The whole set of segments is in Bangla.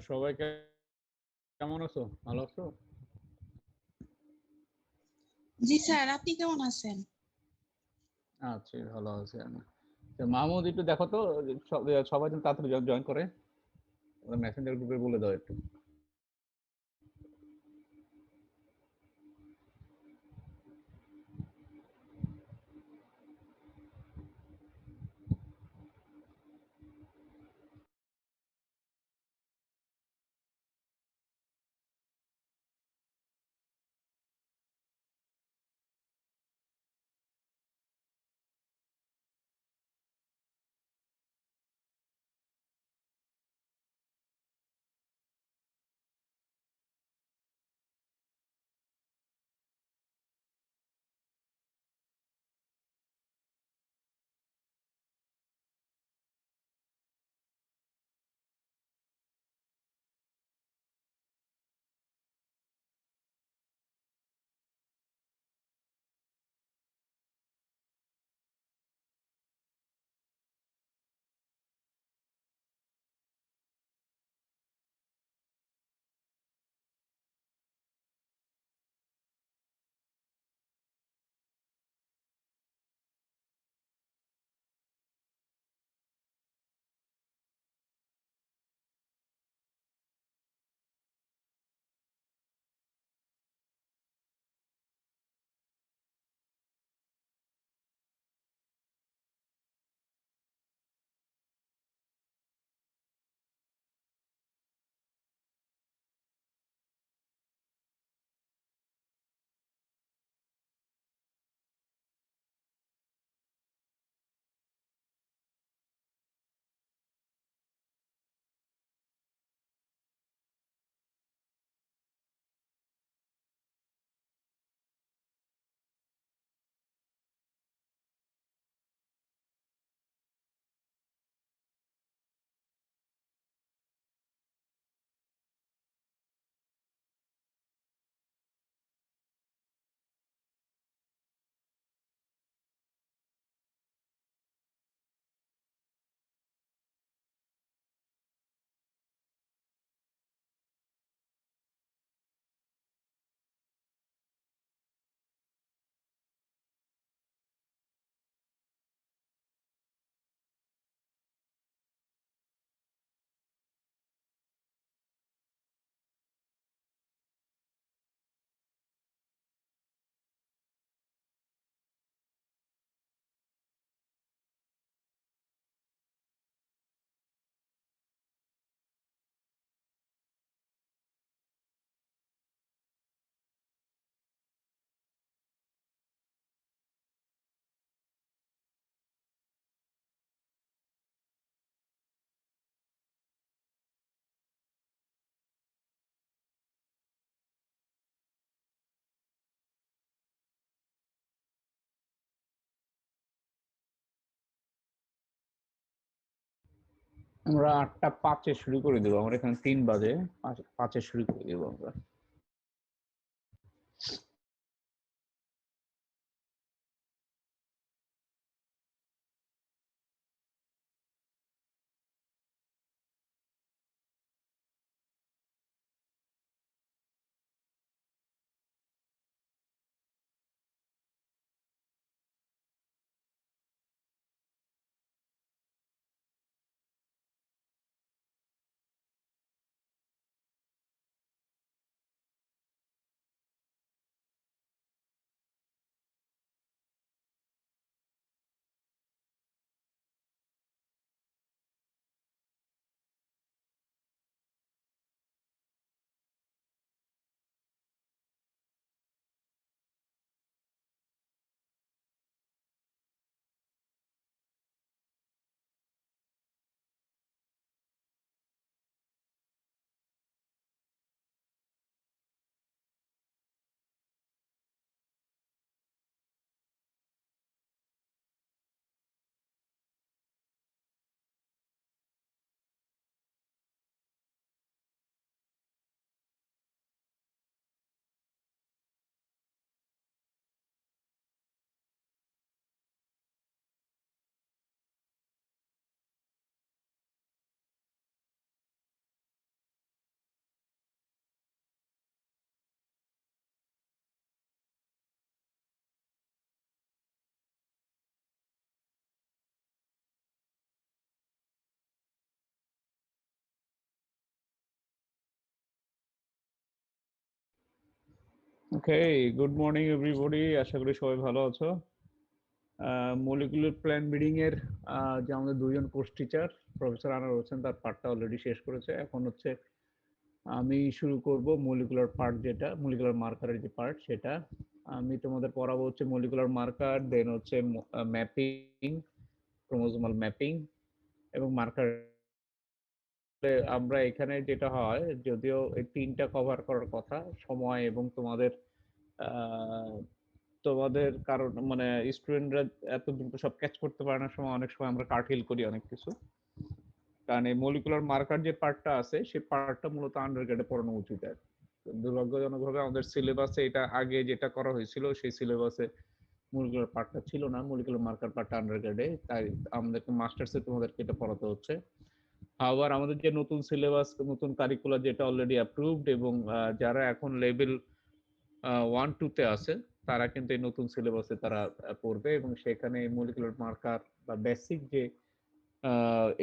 সবাই কেমন আছো? ভালো আছো? জি স্যার, আপনি কেমন আছেন? আছি, ভালো আছি আমি। তো মাহমুদ একটু দেখো তো, সবাই যেন তাড়াতাড়ি জয়েন করে। মেসেঞ্জার গ্রুপে বলে দাও একটু। আমরা 8:05 শুরু করে দেবো। আমার এখানে 3 বাজে, 5 শুরু করে দেবো আমরা। ওকে, গুড মর্নিং এভরিবডি, আশা করি সবাই ভালো আছো। মলিকুলার প্ল্যান বিডিং এর যে আমাদের দুজন course teacher professor Anwar Hossain তার পার্টটা অলরেডি শেষ করেছে। এখন হচ্ছে আমি শুরু করব মলিকুলার পার্ট, যেটা মলিকুলার মার্কারের যে পার্ট, সেটা আমি তোমাদের পড়াবো। হচ্ছে মলিকুলার মার্কার, দেন হচ্ছে ম্যাপিং, ক্রোমোজোমাল ম্যাপিং এবং মার্কার। আমরা এখানে যেটা হয়, যদিও এই তিনটা কভার করার কথা, সময় এবং তোমাদের আহ, তোমাদের কারণ মানে স্টুডেন্টরা এত দ্রুত সব ক্যাচ করতে পারে না, সময় অনেক সময় আমরা কারঠিল করি অনেক কিছু। কারণ এই মলিকুলার মার্কার যে পার্টটা আছে, সেই পার্টটা মূলত আন্ডারগ্রেডে পড়ানো উচিত। আর দুর্ভাগ্যজনকভাবে আমাদের সিলেবাসে এটা আগে যেটা করা হয়েছিল, সেই সিলেবাসে মলিকুলার পার্টটা ছিল না, মলিকুলার মার্কার পার্টটা আন্ডারগ্রেডে, তাই আমাদেরকে মাস্টার্সে তোমাদেরকে এটা পড়াতে হচ্ছে। আবার আমাদের যে নতুন সিলেবাস, নতুন কারিকুলার যেটা অলরেডি অ্যাপ্রুভড, এবং যারা এখন লেভেল 1-2 তে আছে, তারা কিন্তু এই নতুন সিলেবাসে তারা পড়বে, এবং সেখানে মলিকুলার মার্কার বা বেসিক যে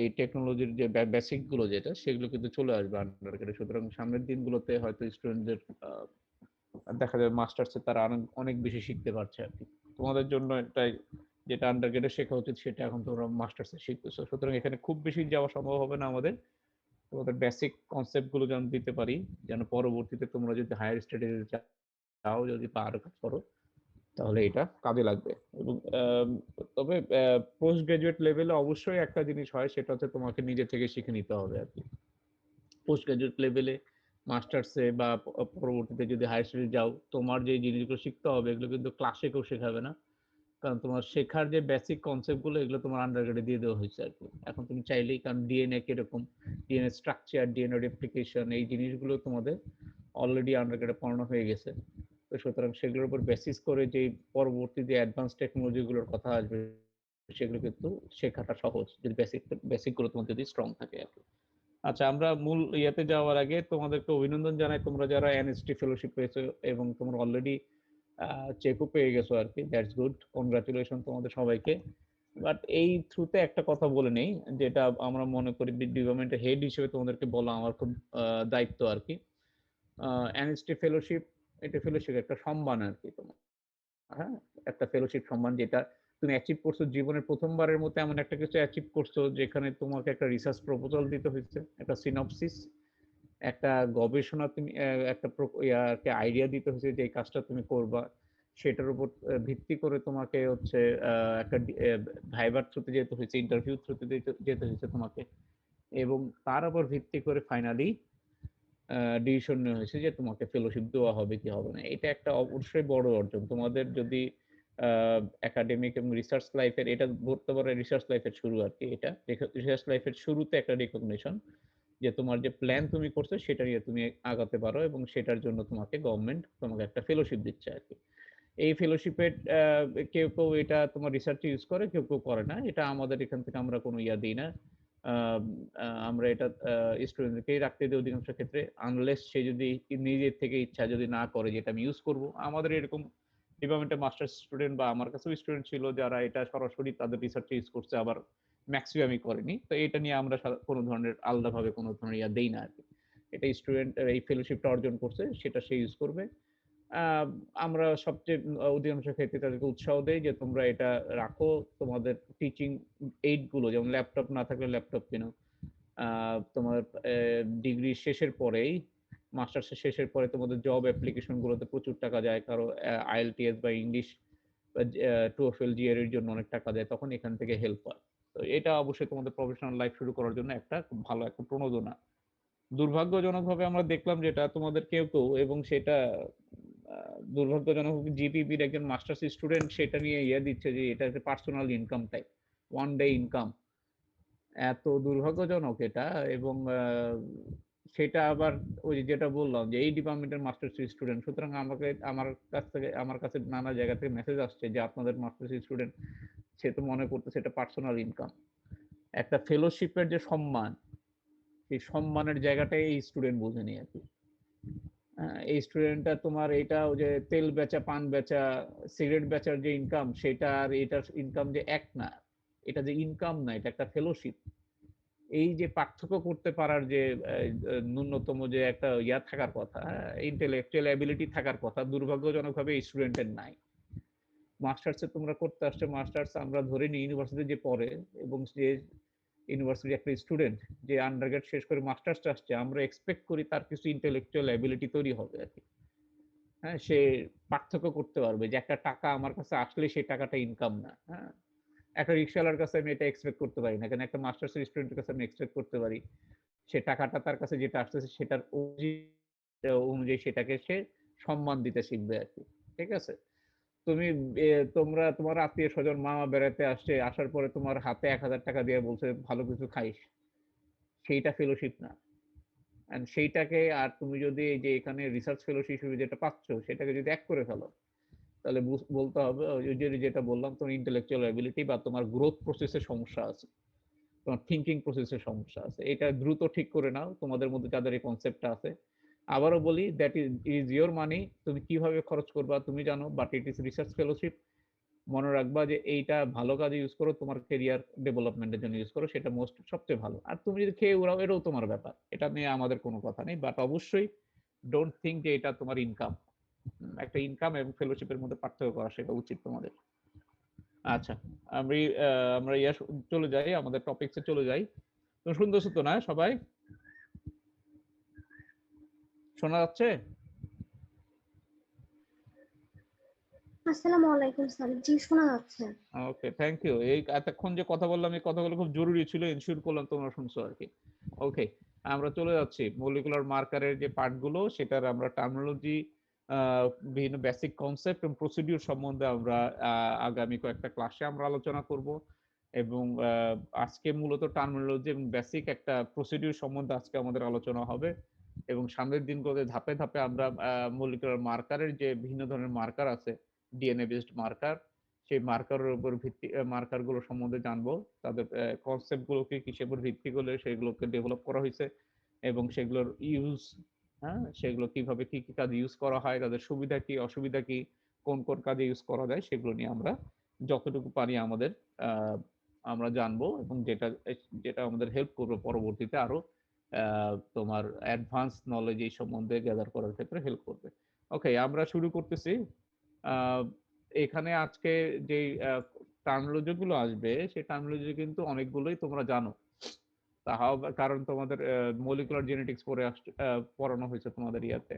এই টেকনোলজির যে বেসিক গুলো যেটা, সেগুলো কিন্তু চলে আসবে আন্ডারগ্রেডে। সুতরাং সামনের দিনগুলোতে হয়তো স্টুডেন্টদের দেখা যাবে মাস্টার্সে তারা অনেক অনেক বেশি শিখতে পারছে আর কি। তোমাদের জন্য এটাই, যেটা আন্ডারগ্রেডে শেখা উচিত সেটা এখন তোমরা মাস্টার্সে শিখতেছো। সুতরাং এখানে খুব বেশি যাওয়া সম্ভব হবে না আমাদের। তোমাদের বেসিক কনসেপ্ট গুলো যেন দিতে পারি, যেন পরবর্তীতে তোমরা যদি হায়ার স্টাডিজে চাও, যদি পারো কাজ করো, তাহলে এটা কাজে লাগবে। এবং তবে পোস্ট গ্রাজুয়েট লেভেলে অবশ্যই একটা জিনিস হয়, সেটা হচ্ছে তোমাকে নিজে থেকে শিখে নিতে হবে আর কি। পোস্ট গ্রাজুয়েট লেভেলে মাস্টার্সে বা পরবর্তীতে যদি হায়ার স্টাডি যাও, তোমার যে জিনিসগুলো শিখতে হবে এগুলো কিন্তু ক্লাসে কেউ শেখাবে না। কারণ তোমার শেখার যে বেসিক কনসেপ্ট গুলো, এগুলো তোমার আন্ডারগ্রেডে দিয়ে দেওয়া হয়েছে আর কি। এখন তুমি চাইলেই, কারণ ডিএনএ কিরকম, ডিএনএ স্ট্রাকচার, ডিএনএ রেপ্লিকেশন, এই জিনিসগুলো তোমাদের অলরেডি আন্ডারগ্রেডে পড়ানো হয়ে গেছে। তো সুতরাং সেগুলোর উপর বেসিস করে যে পরবর্তী যে অ্যাডভান্স টেকনোলজি গুলোর কথা আসবে, সেগুলো কিন্তু শেখাটা সহজ, যদি বেসিক গুলো তোমার যদি স্ট্রং থাকে আর কি। আচ্ছা, আমরা মূল ইয়াতে যাওয়ার আগে তোমাদেরকে অভিনন্দন জানাই, তোমরা যারা এনএসটি ফেলোশিপ পেয়েছো এবং তোমরা অলরেডি চেকও পেয়ে গেছো আর কি। দ্যাটস গুড, কনগ্রাচুলেশন তোমাদের সবাইকে। বাট এই থ্রুতে একটা কথা বলে নেই, যেটা আমরা মনে করি ডিপার্টমেন্টের হেড হিসেবে তোমাদেরকে বলা আমার খুব দায়িত্ব আর কি। এনএসটি ফেলোশিপ, এটা ফেলোশিপ একটা সম্মান আর কি তোমার। হ্যাঁ, একটা ফেলোশিপ সম্মান, যেটা তুমি অ্যাচিভ করছো জীবনের প্রথমবারের মতো, এমন একটা কিছু অ্যাচিভ করছো যেখানে তোমাকে একটা রিসার্চ প্রপোজাল দিতে হয়েছে, একটা সিনপসিস, একটা গবেষণা, তুমি একটা ইয়াকে আইডিয়া দিতে হয়েছে যে এই কাজটা তুমি করবা। সেটার উপর ভিত্তি করে তোমাকে হচ্ছে একটা ভাইবার থ্রুতে যেতে হয়েছে, ইন্টারভিউ থ্রুতে যেতে হয়েছে তোমাকে, এবং তার উপর ভিত্তি করে ফাইনালি ডিসিশন নেওয়া হয়েছে যে তোমাকে ফেলোশিপ দেওয়া হবে কি হবে না। এটা একটা অবশ্যই বড় অর্জন তোমাদের। যদি একাডেমিক এবং রিসার্চ লাইফের, এটা ধরতে পারে রিসার্চ লাইফের শুরু আর কি। এটা রিসার্চ লাইফের শুরুতে একটা রিকগনিশন যে তোমার যে প্ল্যান তুমি করছো সেটা নিয়ে তুমি আগাতে পারো, এবং সেটার জন্য তোমাকে গভর্নমেন্ট তোমাকে একটা ফেলোশিপ দিচ্ছে আর কি। এই ফেলোশিপের কেউ কেউ এটা তোমার রিসার্চে ইউজ করে, কেউ কেউ করে না। এটা আমাদের এখান থেকে আমরা কোনো ইয়া দিই না। আমরা এটা স্টুডেন্টদেরকেই রাখতে দিই অধিকাংশ ক্ষেত্রে, আনলেস সে যদি নিজের থেকে ইচ্ছা যদি না করে যে এটা আমি ইউজ করব। আমাদের এরকম ডিপার্টমেন্টের মাস্টার্স স্টুডেন্ট বা আমার কাছেও স্টুডেন্ট ছিল যারা এটা সরাসরি তাদের রিসার্চে ইউজ করছে, আবার ম্যাক্সিমামই করেনি। তো এটা নিয়ে আমরা কোনো ধরনের আলাদাভাবে কোনো ধরনের ইয়া দেই না আর কি। এটা স্টুডেন্ট এই ফেলোশিপটা অর্জন করছে, সেটা সে ইউজ করবে। আহ, আমরা সবচেয়ে অধিকাংশ ক্ষেত্রে তাদেরকে উৎসাহ দেই যে তোমরা এটা রাখো, তোমাদের টিচিং এইড গুলো, যেমন ল্যাপটপ না থাকলে ল্যাপটপ কিনো। তোমার ডিগ্রি শেষের পরেই, মাস্টার্স শেষের পরে তোমাদের জব অ্যাপ্লিকেশন গুলোতে প্রচুর টাকা যায়, কারো আইএলটিএস বা ইংলিশ টোফেল জিআর এর জন্য অনেক টাকা যায়, তখন এখান থেকে হেল্প হয়। তো এটা অবশ্যই তোমাদের প্রফেশনাল লাইফ শুরু করার জন্য একটা খুব ভালো একটা প্রণোদনা। দুর্ভাগ্যজনকভাবে আমরা দেখলাম যেটা তোমাদের কেউ কেউ, এবং সেটা দুর্ভাগ্যজনক, জিপিপির একজন মাস্টার্স স্টুডেন্ট সেটা নিয়ে ইয়ে দিচ্ছে যে এটা একটা personal income type, one day income. এত দুর্ভাগ্যজনক এটা। এবং সেটা আবার ওই যেটা বললাম যে এই ডিপার্টমেন্টের মাস্টার্স স্টুডেন্ট, সুতরাং আমার কাছে নানা জায়গা থেকে মেসেজ আসছে যে আপনাদের মাস্টার্স স্টুডেন্ট, সে তো মনে করতেছে এটা পার্সোনাল ইনকাম। একটা ফেলোশিপের যে সম্মান, সেই সম্মানের জায়গাটাই এই স্টুডেন্ট বোঝেনি আর কি। এই স্টুডেন্টটা তোমার এটা ওই যে তেল বেচা, পান বেচা, সিগারেট বেচার যে ইনকাম, সেটা আর এটার ইনকাম যে এক না। এটা যে ইনকাম না, এটা একটা ফেলোশিপ। এই যে পার্থক্য করতে পারার যে ন্যূনতম যে একটা থাকার কথা, ইন্টেলেকচুয়াল এবিলিটি থাকার কথা, দুর্ভাগ্যজনকভাবে এই স্টুডেন্টের নাই। মাস্টার্সে তোমরা করতে আসছো, মাস্টার্স আমরা ধরে নিই ইউনিভার্সিটি যে পড়ে এবং যে ইউনিভার্সিটির একটা স্টুডেন্ট যে আন্ডারগ্রেড শেষ করে মাস্টার্সে আসছে, আমরা এক্সপেক্ট করি তার কিছু ইন্টেলেকচুয়াল এবিলিটি তৈরি হবে আরকি। হ্যাঁ? সে পার্থক্য করতে পারবে যে একটা টাকা আমার কাছে আসলে সেই টাকাটা ইনকাম না। হ্যাঁ? একটা রিক্শাওয়ালার কাছে আমি এটা এক্সপেক্ট করতে পারি না। কারণ একটা মাস্টার্সের স্টুডেন্টের কাছে আমি এক্সপেক্ট করতে পারি। সে টাকাটা তার কাছে যেটা আসতেছে সেটার অনুযায়ী সেটাকে সে সম্মান দিতে শিখবে আরকি। ঠিক আছে? তুমি তোমার আত্মীয়-স্বজন মামা বেড়াতে আসছে, আসার পরে তোমার হাতে ৳১,০০০ দিয়ে বলছে ভালো কিছু খাইস। সেইটা ফেলোশিপ না। অ্যান্ড সেইটাকে আর তুমি যদি এই যে এখানে রিসার্চ ফেলোশিপ হিসেবে যেটা পাচ্ছ সেটাকে যদি এক করে ফেলো, তাহলে বলতে হবে ওই যে যেটা বললাম তোমার ইন্টেলেকচুয়াল এবিলিটি বা তোমার গ্রোথ প্রসেস এ সমস্যা আছে। তোমার থিংকিং প্রসেস এ সমস্যা আছে। এটা দ্রুত ঠিক করে নাও তোমাদের মধ্যে যাদের এই কনসেপ্টটা আছে। আবারও বলি দ্যাট ইজ ইউর মানি। তুমি কিভাবে খরচ করবা তুমি জানো, but it is research fellowship. মনে রাখবা যে এইটা ভালো কাজে ইউজ করো, তোমার ক্যারিয়ার ডেভেলপমেন্ট এর জন্য ইউজ করো, সেটা সবচেয়ে ভালো। আর তুমি যদি খেয়ে উড়াও এটাও তোমার ব্যাপার। এটা নিয়ে আমাদের কোনো কথা নেই। বাট অবশ্যই ডোন্ট থিংক যে এটা তোমার ইনকাম। একটা ইনকাম এবং ফেলোশিপ এর মধ্যে পার্থক্য করা শেখা উচিত তোমাদের। আচ্ছা, আমি আমরা চলে যাই, আমাদের টপিকস এ চলে যাই। তো শুনতেছো তো না সবাই? শোনা যাচ্ছে? আসসালামু আলাইকুম স্যার। জি, শোনা যাচ্ছে। ওকে, থ্যাংক ইউ। এই এতক্ষণ যে কথা বললাম এই কথাগুলো খুব জরুরি ছিল। এনশিওর করলাম তোমরা শুনছো আরকি। ওকে, আমরা চলে যাচ্ছি মলিকুলার মার্কারের যে পার্ট গুলো সেটার আমরা টার্মিনোলজি, আ বিভিন্ন বেসিক কনসেপ্ট এবং প্রসিডিউর সম্বন্ধে আমরা আগামী কয়েকটা ক্লাসে আমরা আলোচনা করব। এবং আজকে মূলত টার্মিনোলজি এবং বেসিক একটা প্রসিডিউর সম্বন্ধে আজকে আমাদের আলোচনা হবে। এবং সামনের দিনগুলোতে ধাপে, ধাপে আমরা মলিকুলার মার্কারের যে বিভিন্ন ধরনের মার্কার আছে, ডিএনএ বেসড মার্কার, সেই মার্কারের উপর মার্কার গুলো সম্বন্ধে জানবো। তাদের কনসেপ্ট গুলোকে কিসের উপর ভিত্তি করে সেগুলোকে ডেভেলপ করা হইছে এবং সেগুলোর ইউজ, হ্যাঁ? সেগুলো কিভাবে কি, কি কাজে ইউজ করা হয়, তাদের সুবিধা কি, অসুবিধা কি, কোন, কোন কাজে ইউজ করা যায় সেগুলো নিয়ে আমরা যতটুকু পারি আমাদের আ আমরা জানবো এবং যেটা আমাদের হেল্প করবে পরবর্তীতে আরো আ তোমার অ্যাডভান্স নলেজ এই সম্বন্ধে গ্যাদার করার ক্ষেত্রে হেল্প করবে। ওকে, আমরা শুরু করতেছি। আ এখানে আজকে যেই টার্মিনোলজি গুলো আসবে, সেই টার্মিনোলজি কিন্তু অনেকগুলোই তোমরা জানো। তাহাও কারণ তোমাদের মলিকুলার জেনেটিক্স পড়ানো হয়েছে তোমাদের ইয়াতে।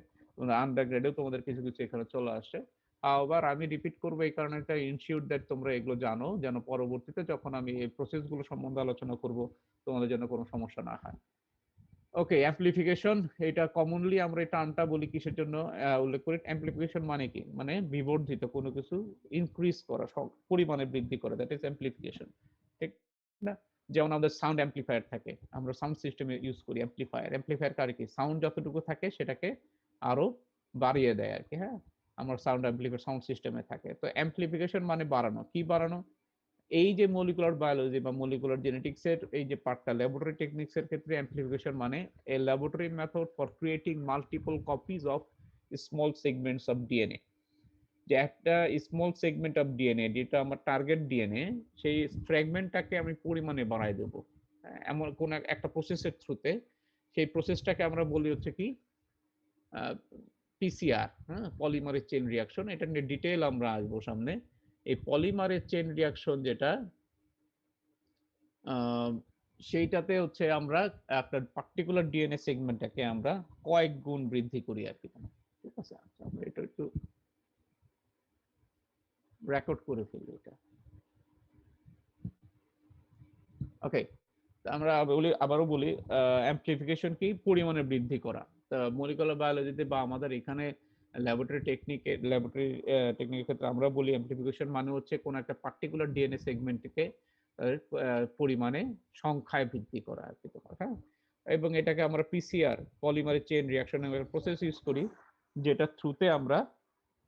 আন্ডার গ্রেডেও তোমাদের কিছু, কিছু এখানে চলে আসছে। আবার আমি রিপিট করব এই কারণে এটা এনশিওর দ্যাট তোমরা এগুলো জানো, যেন পরবর্তীতে যখন আমি এই প্রসেস গুলো সম্বন্ধে আলোচনা করব, তোমাদের জন্য কোনো সমস্যা না হয়। ওকে, অ্যামপ্লিফিকেশন, এটা কমনলি আমরা এই টার্মটা বলি কিসের জন্য উল্লেখ করি? অ্যামপ্লিফিকেশন মানে কি? মানে বিবর্ধিত কোনো কিছু ইনক্রিজ করা, পরিমাণে বৃদ্ধি করা, দ্যাট ইজ অ্যামপ্লিফিকেশন। ঠিক না? যেমন আমাদের সাউন্ড অ্যামপ্লিফায়ার থাকে। আমরা সাউন্ড সিস্টেমে ইউজ করি অ্যামপ্লিফায়ার। অ্যামপ্লিফায়ার কারে কি? সাউন্ড যতটুকু থাকে সেটাকে আরো বাড়িয়ে দেয় আরকি, হ্যাঁ? আমার সাউন্ড অ্যামপ্লিফায়ার সাউন্ড সিস্টেমে থাকে। তো অ্যামপ্লিফিকেশন মানে বাড়ানো। কি বাড়ানো? এই যে মলিকুলার বায়োলজি বা মলিকুলার জেনেটিক্স এর এই যে পার্টটা, ল্যাবরেটরি টেকনিক্স এর ক্ষেত্রে অ্যামপ্লিফিকেশন মানে a laboratory method for creating multiple copies of small segments of DNA. যে একটা স্মল সেগমেন্ট অফ ডিএনএ যেটা আমার টার্গেট ডিএনএ, সেই ফ্র্যাগমেন্টটাকে আমি পরিমাণে বাড়ায় দেব। এমন কোন একটা প্রসেসের থ্রুতে সেই প্রসেসটাকে আমরা বলি হচ্ছে কি আ পিসিআর, হ্যাঁ? Polymerase chain reaction. এটা নিয়ে ডিটেইল আমরা আসবো সামনে। এই পলিমারেজ চেইন রিঅ্যাকশন যেটা আ সেইটাতে হচ্ছে আমরা একটা পার্টিকুলার ডিএনএ সেগমেন্টটাকে আমরা কয়েক গুণ বৃদ্ধি করি আরকি। ঠিক আছে? আচ্ছা, আমরা এটা একটু রেকর্ড করে ফেলি এটা। ওকে। আমরা আবারও বলি অ্যামপ্লিফিকেশন কি? পরিমাণে বৃদ্ধি করা। মলিকুলার বায়োলজিতে বা আমাদের এখানে ল্যাবরেটরি টেকনিকের ক্ষেত্রে আমরা বলি অ্যামপ্লিফিকেশন মানে হচ্ছে কোন একটা পার্টিকুলার ডিএনএ সেগমেন্টকে পরিমাণে সংখ্যায় বৃদ্ধি করা আরকি তোমার, হ্যাঁ? এবং এটাকে আমরা পিসিআর, পলিমারেজ চেইন রিঅ্যাকশন নামে একটা প্রসেস ইউজ করি, যেটা থ্রুতে আমরা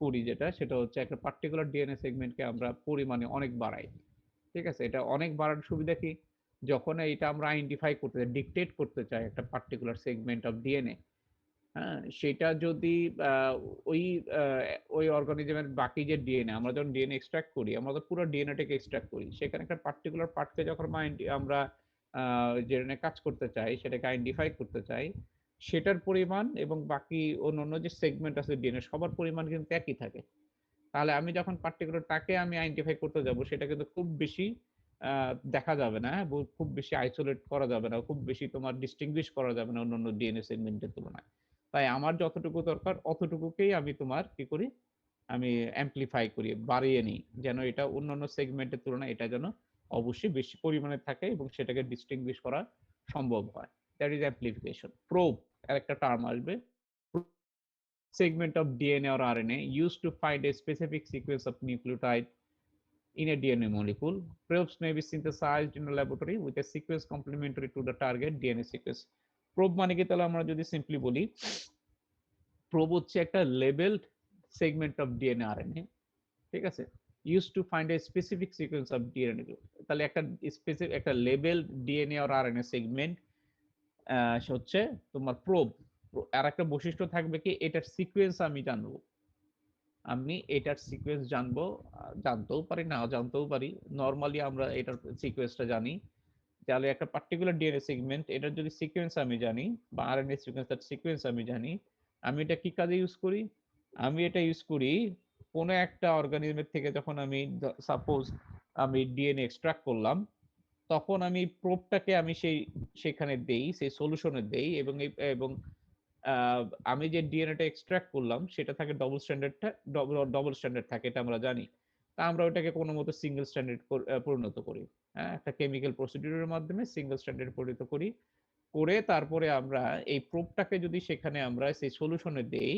করি সেটা হচ্ছে একটা পার্টিকুলার ডিএনএ সেগমেন্টকে আমরা পরিমাণে অনেক বাড়াই। ঠিক আছে? এটা অনেক বাড়ার সুবিধা কি? যখন এটা আমরা আইডেন্টিফাই করতে চাই, ডিকটেট করতে চাই একটা পার্টিকুলার সেগমেন্ট অফ ডিএনএ, হ্যাঁ? সেটা যদি আ ওই আ ওই অর্গানিজমের বাকি যে ডিএনএ, আমরা যখন ডিএনএ এক্সট্রাক্ট করি, আমরা তো পুরো ডিএনএটাকে এক্সট্রাক্ট করি। সেখানে একটা পার্টিকুলার পার্টকে যখন আমরা যেটা নিয়ে কাজ করতে চাই, সেটাকে আইডেন্টিফাই করতে চাই, সেটার পরিমাণ এবং বাকি অন্যান্য যে সেগমেন্ট আছে ডিএনএ সবার পরিমাণ কিন্তু একই থাকে। তাহলে আমি যখন পার্টিকুলার তাকে আমি আইডেন্টিফাই করতে যাব সেটা কিন্তু খুব বেশি আ দেখা যাবে না, হ্যাঁ? খুব বেশি আইসোলেট করা যাবে না। খুব বেশি তোমার ডিস্টিংগুইশ করা যাবে না অন্যান্য ডিএনএ সেগমেন্টের তুলনায়। তাই আমার যতটুকু দরকার অতটুকুকেই আমি তোমার কি করি? আমি এমপ্লিফাই করি, বাড়িয়ে নিই। যেন এটা অন্যান্য সেগমেন্টের তুলনায় এটা যেন অবশ্যই বেশি পরিমাণে থাকে এবং সেটাকে ডিস্টিংগুইশ করা সম্ভব হয়। That is amplification. প্রোব আরেকটা টার্ম আসবে। Segment of DNA or RNA used to find a specific sequence of nucleotide in a DNA molecule. Probes may be synthesized in a laboratory with a sequence complementary to the target DNA sequence. Probe মানে কি তাহলে আমরা যদি সিম্পলি বলি, probe হচ্ছে একটা labelled segment of DNA RNA, ঠিক আছে? used to find a specific sequence of DNA. তাহলে একটা স্পেসিফিক একটা labelled DNA or RNA segment সে হচ্ছে তোমার প্রোব। আর একটা বৈশিষ্ট্য থাকবে কি এটার সিকোয়েন্স আমি জানবো। আমি এটার সিকোয়েন্স জানবো, জানতেও পারি, নাও জানতেও পারি। নরমালি আমরা এটার সিকোয়েন্সটা জানি। তাহলে একটা পার্টিকুলার ডিএনএ সেগমেন্ট এটার যদি সিকোয়েন্স আমি জানি বা আরএনএ সিকোয়েন্স তার সিকোয়েন্স আমি জানি, আমি এটা কি কাজে ইউজ করি? আমি এটা ইউজ করি কোনো একটা অর্গানিজমের থেকে যখন আমি সাপোজ আমি ডিএনএ এক্সট্রাক্ট করলাম, তখন আমি প্রোবটাকে আমি সেখানে দেই, সেই সলিউশনে দেই এবং আমি যে ডিএনএটা এক্সট্রাক্ট করলাম সেটা থাকে ডবল স্ট্যান্ডার্ড থাকে এটা আমরা জানি। তা আমরা ওটাকে কোনো মতো সিঙ্গেল স্ট্যান্ডার্ড পরিণত করি। হ্যাঁ? একটা কেমিক্যাল প্রসিডিউরের মাধ্যমে সিঙ্গেল স্ট্যান্ডার্ড পরিণত করি। করে তারপরে আমরা এই প্রোবটাকে যদি সেখানে আমরা সেই সলিউশনে দেই,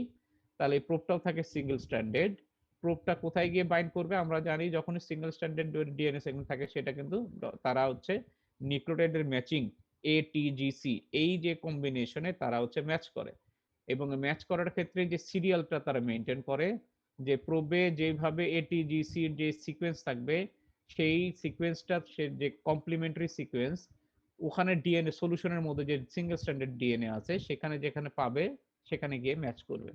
তাহলে এই প্রোবটাও থাকে সিঙ্গেল স্ট্যান্ডার্ড। প্রোবটা কোথায় গিয়ে বাইন্ড করবে? আমরা জানি যখনই সিঙ্গেল স্ট্যান্ডার্ড ডিএনএ সেগমেন্ট থাকে সেটা কিন্তু তারা হচ্ছে নিউক্লিওটাইডের ম্যাচিং এটিজিসি এই যে কম্বিনেশনে তারা হচ্ছে ম্যাচ করে। এবং ম্যাচ করার ক্ষেত্রে যে সিরিয়ালটা তারা মেইনটেইন করে, যে প্রোবে যেভাবে এটিজিসির যে সিকোয়েন্স থাকবে, সেই সিকোয়েন্সটা সে যে কমপ্লিমেন্টারি সিকোয়েন্স ওখানে ডিএনএ সলিউশনের মধ্যে যে সিঙ্গেল স্ট্যান্ডার্ড ডিএনএ আছে সেখানে যেখানে পাবে সেখানে গিয়ে ম্যাচ করবে।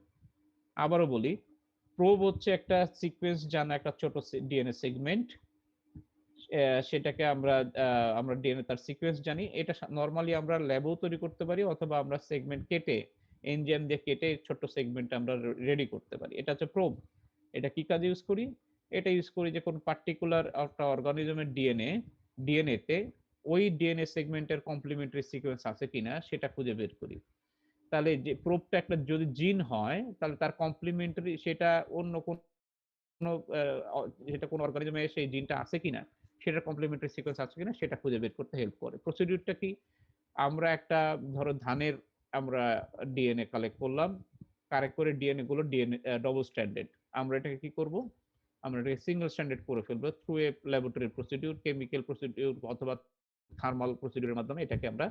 আবারও বলি, প্রোব হচ্ছে একটা সিকোয়েন্স জানা একটা ছোট ডিএনএ সেগমেন্ট। সেটাকে আমরা ডিএনএ তার সিকোয়েন্স জানি। এটা নরমালি আমরা ল্যাবেও তৈরি করতে পারি অথবা আমরা সেগমেন্ট কেটে এনজাইম দিয়ে কেটে ছোট্ট সেগমেন্ট আমরা রেডি করতে পারি। এটা হচ্ছে প্রোব। এটা কি কাজে ইউজ করি? এটা ইউজ করি যে কোন পার্টিকুলার একটা অর্গানিজমের ডিএনএ তে ওই ডিএনএ সেগমেন্টের কমপ্লিমেন্টারি সিকোয়েন্স আছে কিনা সেটা খুঁজে বের করি। তাহলে যে প্রোবটা একটা যদি জিন হয় তাহলে তার কমপ্লিমেন্টারি সেটা অন্য কোনো যেটা কোনো অর্গানিজমে সেই জিনটা আছে কিনা, সেটার কমপ্লিমেন্টারি সিকোয়েন্স আছে কিনা সেটা খুঁজে বের করতে হেল্প করে। প্রসিডিউরটা কি? আমরা একটা ধরো ধানের আমরা ডিএনএ কালেক্ট করলাম। কালেক্ট করে ডিএনএ গুলো ডবল স্ট্যান্ডার্ড। আমরা এটাকে কি করব? আমরা এটাকে সিঙ্গেল স্ট্যান্ডার্ড করে ফেলবো through a laboratory procedure, chemical procedure অথবা থার্মাল প্রসিডিউরের মাধ্যমে এটাকে আমরা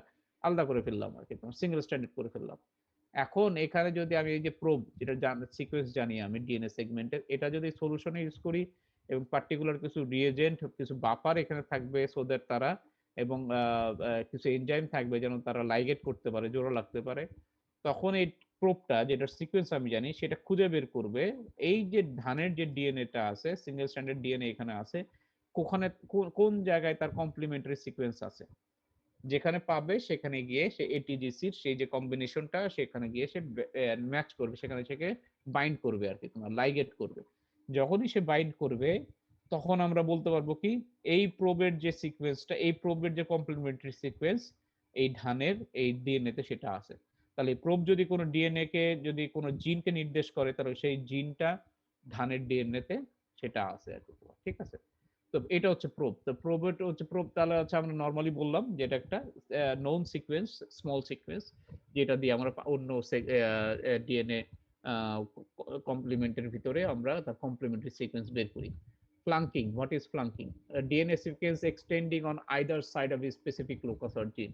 আলাদা করে ফেললাম আরকি। সিঙ্গেল স্ট্যান্ডার্ড করে ফেললাম। এখন এখানে যদি আমি এই যে প্রোব যেটা সিকোয়েন্স জানি আমি ডিএনএ সেগমেন্টের, এটা যদি সলিউশনে ইউজ করি এবং পার্টিকুলার কিছু রিএজেন্ট, কিছু বাফার এখানে থাকবে সো দ্যাট তারা এবং কিছু এনজাইম থাকবে যেন তারা লাইগেট করতে পারে, জোড়া লাগতে পারে। তখন এই প্রোবটা যেটার সিকোয়েন্স আমি জানি সেটা খুঁজে বের করবে এই যে ধানের যে ডিএনএটা আছে, সিঙ্গেল স্ট্যান্ডার্ড ডিএনএ এখানে আছে, কোখানে কোন জায়গায় তার কমপ্লিমেন্টারি সিকোয়েন্স আছে। যেখানে পাবে সেখানে গিয়ে সে এটিজিসির সেই যে কম্বিনেশনটা সেখানে গিয়ে সে ম্যাচ করবে, সেখানে থেকে বাইন্ড করবে আরকি তোমার লাইগেট করবে। যখনই সে বাইন্ড করবে তখন আমরা বলতে পারবো কি এই প্রোবের যে সিকোয়েন্সটা, এই প্রোবের যে কমপ্লিমেন্টারি সিকোয়েন্স এই ধানের এই ডিএনএ তে সেটা আছে। তাহলে এই প্রোব যদি কোনো ডিএনএ কে যদি কোনো জিনকে নির্দেশ করে তাহলে সেই জিনটা ধানের ডিএনএ তে সেটা আছে আরকি। ঠিক আছে? তো এটা হচ্ছে প্রোব। তো প্রোবেট হচ্ছে প্রোব তাহলে হচ্ছে আমরা নরমালি বললাম যে এটা একটা নোন সিকোয়েন্স, স্মল সিকোয়েন্স যেটা দিয়ে আমরা অন্য ডিএনএ আ কমপ্লিমেন্টের ভিতরে আমরা তার কমপ্লিমেন্টারি সিকোয়েন্স বের করি। Flanking, what is flanking? DNA sequence extending on either side of a specific locus or gene.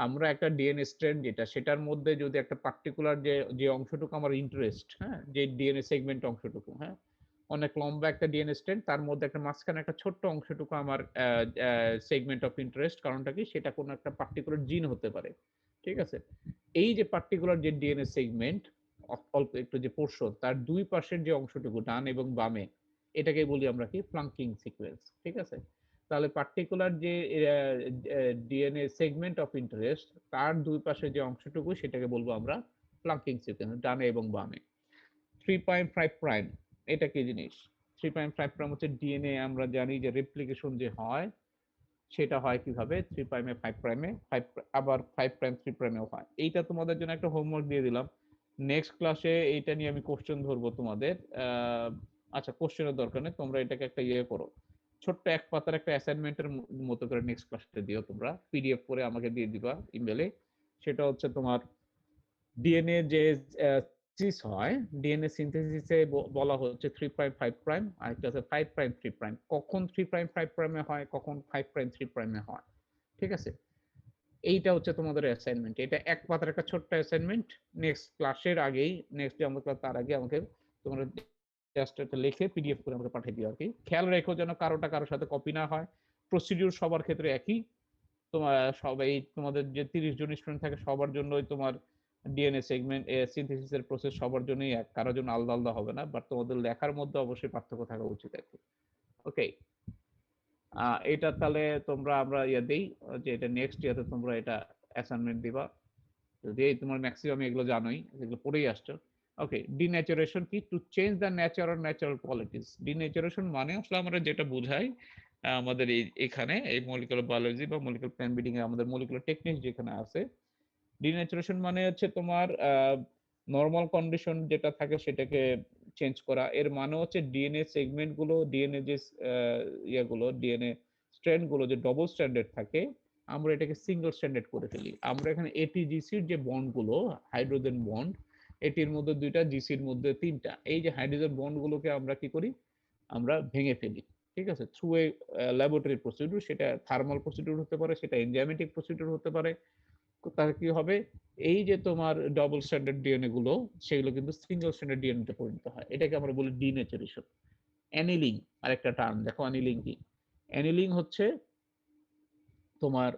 আমরা একটা ডিএনএ স্ট্র্যান্ড যেটা সেটার মধ্যে যদি একটা পার্টিকুলার যে অংশটুকু আমার ইন্টারেস্ট, হ্যাঁ? যে ডিএনএ সেগমেন্ট অংশটুকু, হ্যাঁ? অনেক লম্বা একটা ডিএনএ স্ট্র্যান্ড তার মধ্যে একটা মাঝখানে একটা ছোট্ট অংশটুকু আমার সেগমেন্ট অফ ইন্টারেস্ট কারণটা কি সেটা কোনো একটা পার্টিকুলার জিন হতে পারে। ঠিক আছে? এই যে পার্টিকুলার যে ডিএনএ সেগমেন্ট অল্প একটু যে পোরশন তার ২ পাশের যে অংশটুকু ডান এবং বামে এটাকে বলি আমরা কি ফ্লাঙ্কিং সিকোয়েন্স। ঠিক আছে? তাহলে পার্টিকুলার যে ডিএনএ সেগমেন্ট অফ ইন্টারেস্ট তার দুই পাশে যে অংশটুকু সেটাকে বলবো আমরা প্লাঙ্কিং সিকোয়েন্স, ডানে এবং বামে। 3.5 প্রাইম এটা কি জিনিস? 3.5 প্রাইম হচ্ছে ডিএনএ, আমরা জানি যে রেপ্লিকেশন যে হয় সেটা হয় কিভাবে 3 প্রাইমে 5 প্রাইমে, আবার 5 প্রাইম 3 প্রাইমেও হয়। এইটা তোমাদের জন্য একটা হোমওয়ার্ক দিয়ে দিলাম। নেক্সট ক্লাসে এইটা নিয়ে আমি কোশ্চেন ধরবো তোমাদের। আচ্ছা, কোশ্চেনের দরকার নেই, তোমরা এটাকে একটা করো, ছোট্ট এক পাতার একটা অ্যাসাইনমেন্টের মতো করে নেক্সট ক্লাসে দিও, তোমরা পিডিএফ করে আমাকে দিয়ে দিবা ইমেলে। সেটা হচ্ছে তোমার ডিএনএ যে সিস হয়, ডিএনএ সিনথেসিসে বলা হচ্ছে 3.5 প্রাইম, আর একটা আছে 5 প্রাইম 3 প্রাইম। কখন 3.5 প্রাইমে হয়, কখন 5 প্রাইম 3 প্রাইমে হয়, ঠিক আছে? এইটা হচ্ছে তোমাদের অ্যাসাইনমেন্ট। এটা এক পাতার একটা ছোট্ট অ্যাসাইনমেন্ট। নেক্সট ক্লাসের আগেই, নেক্সট যে আমরা ক্লাস তার আগে আমাকে তোমরা জাস্ট একটা লিখে পিডিএফ করে আমাকে পাঠিয়ে দিও আর কি। খেয়াল রেখো যেন কারোটা কারোর সাথে কপি না হয়। প্রসিডিউর সবার ক্ষেত্রে একই। তোমার সবাই, তোমাদের যে 30 জন স্টুডেন্ট থাকে সবার জন্যই তোমার ডিএনএ সেগমেন্ট সিনথেসিসের প্রসেস সবার জন্যই এক, কারোর জন্য আলাদা আলাদা হবে না, বাট তোমাদের লেখার মধ্যে অবশ্যই পার্থক্য থাকা উচিত আর কি। ওকে, এটা তাহলে তোমরা আমরা দেই যে এটা নেক্সট ইয়াতে তোমরা এটা অ্যাসাইনমেন্ট দিবা। যদি তোমার ম্যাক্সিমাম এগুলো জানোই, এগুলো পড়েই আসছো। ওকে, ডিন্যাচুরেশন কি? To change the nature or natural qualities. ডিন্যাচুরেশন মানে আসলে আমরা যেটা বুঝাই আমাদের এখানে এই মলিকুলার বায়োলজি বা মলিকুলার প্ল্যান বিডিং এ আমাদের মলিকুলার টেকনিক যেখানে আছে, ডিন্যাচুরেশন মানে হচ্ছে তোমার নরমাল কন্ডিশন যেটা থাকে সেটাকে চেঞ্জ করা। এর মানে হচ্ছে ডিএনএ সেগমেন্ট গুলো, ডিএনএ যে ইয়েগুলো, ডিএনএ স্ট্র্যান্ড গুলো যে ডবল স্ট্র্যান্ডেড থাকে, আমরা এটাকে সিঙ্গেল স্ট্র্যান্ডেড করে ফেলি। আমরা এখানে এটিজিসির যে বন্ড গুলো, হাইড্রোজেন বন্ড, এটির মধ্যে দুইটা, জিসির মধ্যে তিনটা, এই যে হাইড্রোজেন বন্ড গুলোকে আমরা কি করি, আমরা ভেঙে ফেলি, ঠিক আছে, থ্রু এ ল্যাবরেটরি প্রসিডিউর। সেটা থার্মাল প্রসিডিউর হতে পারে, সেটা এনজাইমেটিক প্রসিডিউর হতে পারে। তাহলে কি হবে, এই যে তোমার ডবল স্ট্যান্ডার্ড ডিএনএ গুলো সেগুলো কিন্তু সিঙ্গেল স্ট্যান্ডার্ড ডিএনএ তে পরিণত হয়। এটাকে আমরা বলি ডিনেচারেশন। অ্যানিলিং আরেকটা টার্ম, দেখো অ্যানিলিং কি? অ্যানিলিং হচ্ছে তোমার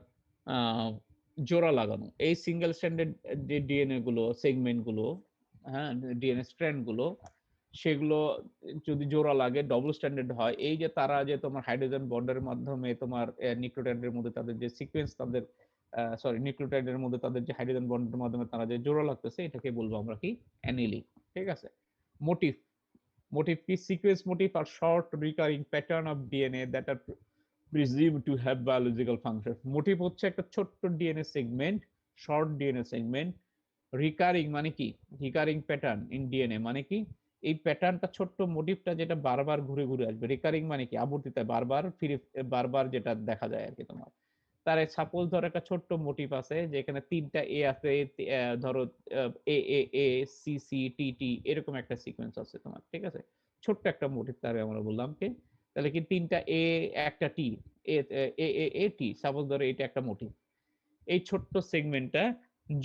আহ, জোড়া লাগানো। এই সিঙ্গেল স্ট্যান্ডার্ড যে ডিএনএ গুলো, সেগমেন্ট গুলো, হ্যাঁ, ডিএনএ স্ট্র্যান্ড গুলো, সেগুলো যদি জোড়া লাগে, ডবল স্ট্যান্ডার্ড হয়, এই যে তারা যে তোমার হাইড্রোজেন বন্ডের মাধ্যমে তোমার নিউক্লিওটাইডের মধ্যে তাদের যে সিকোয়েন্স, তাদের নিউক্লিওটাইডের মধ্যে তাদের যে হাইড্রোজেন বন্ডের মাধ্যমে তারা যে জোড়া লাগতেছে, এটাকে বলবো আমরা কি? অ্যানিলিং, ঠিক আছে? মোটিভ, মোটিভ কি? Sequence motif are short recurring pattern of DNA that are presumed to have biological function. Motif হচ্ছে একটা ছোট্ট DNA segment, short DNA segment. Recurring মানে কি? রিকারিং প্যাটার্ন ইন ডিএনএ মানে কি? এই প্যাটার্নটা, ছোট্ট মোটিভটা যেটা বারবার ঘুরে ঘুরে আসবে। রিকারিং মানে কি? আবর্তিতায় বারবার ফিরে, বারবার যেটা দেখা যায় আর কি তোমার। তার সাপোজ ধরো একটা ছোট্ট মোটিভ আছে যেখানে তিনটা এ আছে, ধরো এ এ এ সি সি টি টি এরকম একটা সিকোয়েন্স আছে তোমার, ঠিক আছে? ছোট্ট একটা মোটিভ, তারে আমরা বললাম কি, তাহলে কি তিনটা এ একটা টি, এ এ এ এ টি, সাপোজ ধরো এটা একটা মোটিভ। এই ছোট্ট সেগমেন্টটা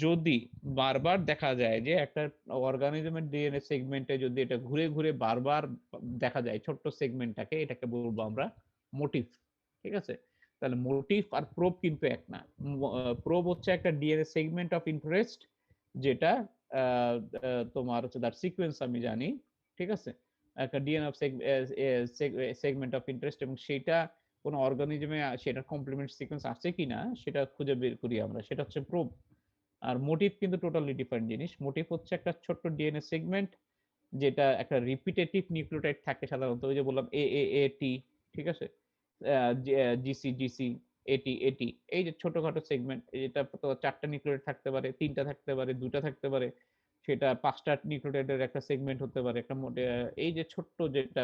যদি বারবার দেখা যায়, যে একটা অর্গানিজমের ডিএনএ সেগমেন্টে যদি এটা ঘুরে ঘুরে বারবার দেখা যায় ছোট্ট সেগমেন্টটাকে, এটাকে বলবো আমরা মোটিভ, ঠিক আছে? তাহলে মোটিভ আর প্রোব কিন্তু এক না। প্রোব হচ্ছে একটা ডিএনএ সেগমেন্ট অফ ইন্টারেস্ট, যেটা তোমার হচ্ছে তার সিকোয়েন্স আমি জানি, ঠিক আছে, একটা DNA of segment of interest, এবং সেটা কোন অর্গানিজমে সেটা কমপ্লিমেন্ট সিকোয়েন্স আছে কিনা সেটা খুঁজে বের করি আমরা, সেটা হচ্ছে প্রোব। আর মোটিভ কিন্তু টোটালি ডিফারেন্ট জিনিস। মোটিভ হচ্ছে একটা ছোট্ট ডিএনএ সেগমেন্ট, যেটা একটা রিপিটেটিভ নিউক্লিওটাইড থাকে সাধারণত, ওই যে বললাম এ এ এ টি, ঠিক আছে, জিসি জিসি এটি এটি, এই যে ছোটখাটো সেগমেন্ট, এটা তো চারটা নিউক্লিওটাইড থাকতে পারে, তিনটা থাকতে পারে, দুটা থাকতে পারে, সেটা পাঁচটা নিউক্লিওটাইডের একটা সেগমেন্ট হতে পারে, একটা এই যে ছোট্ট যেটা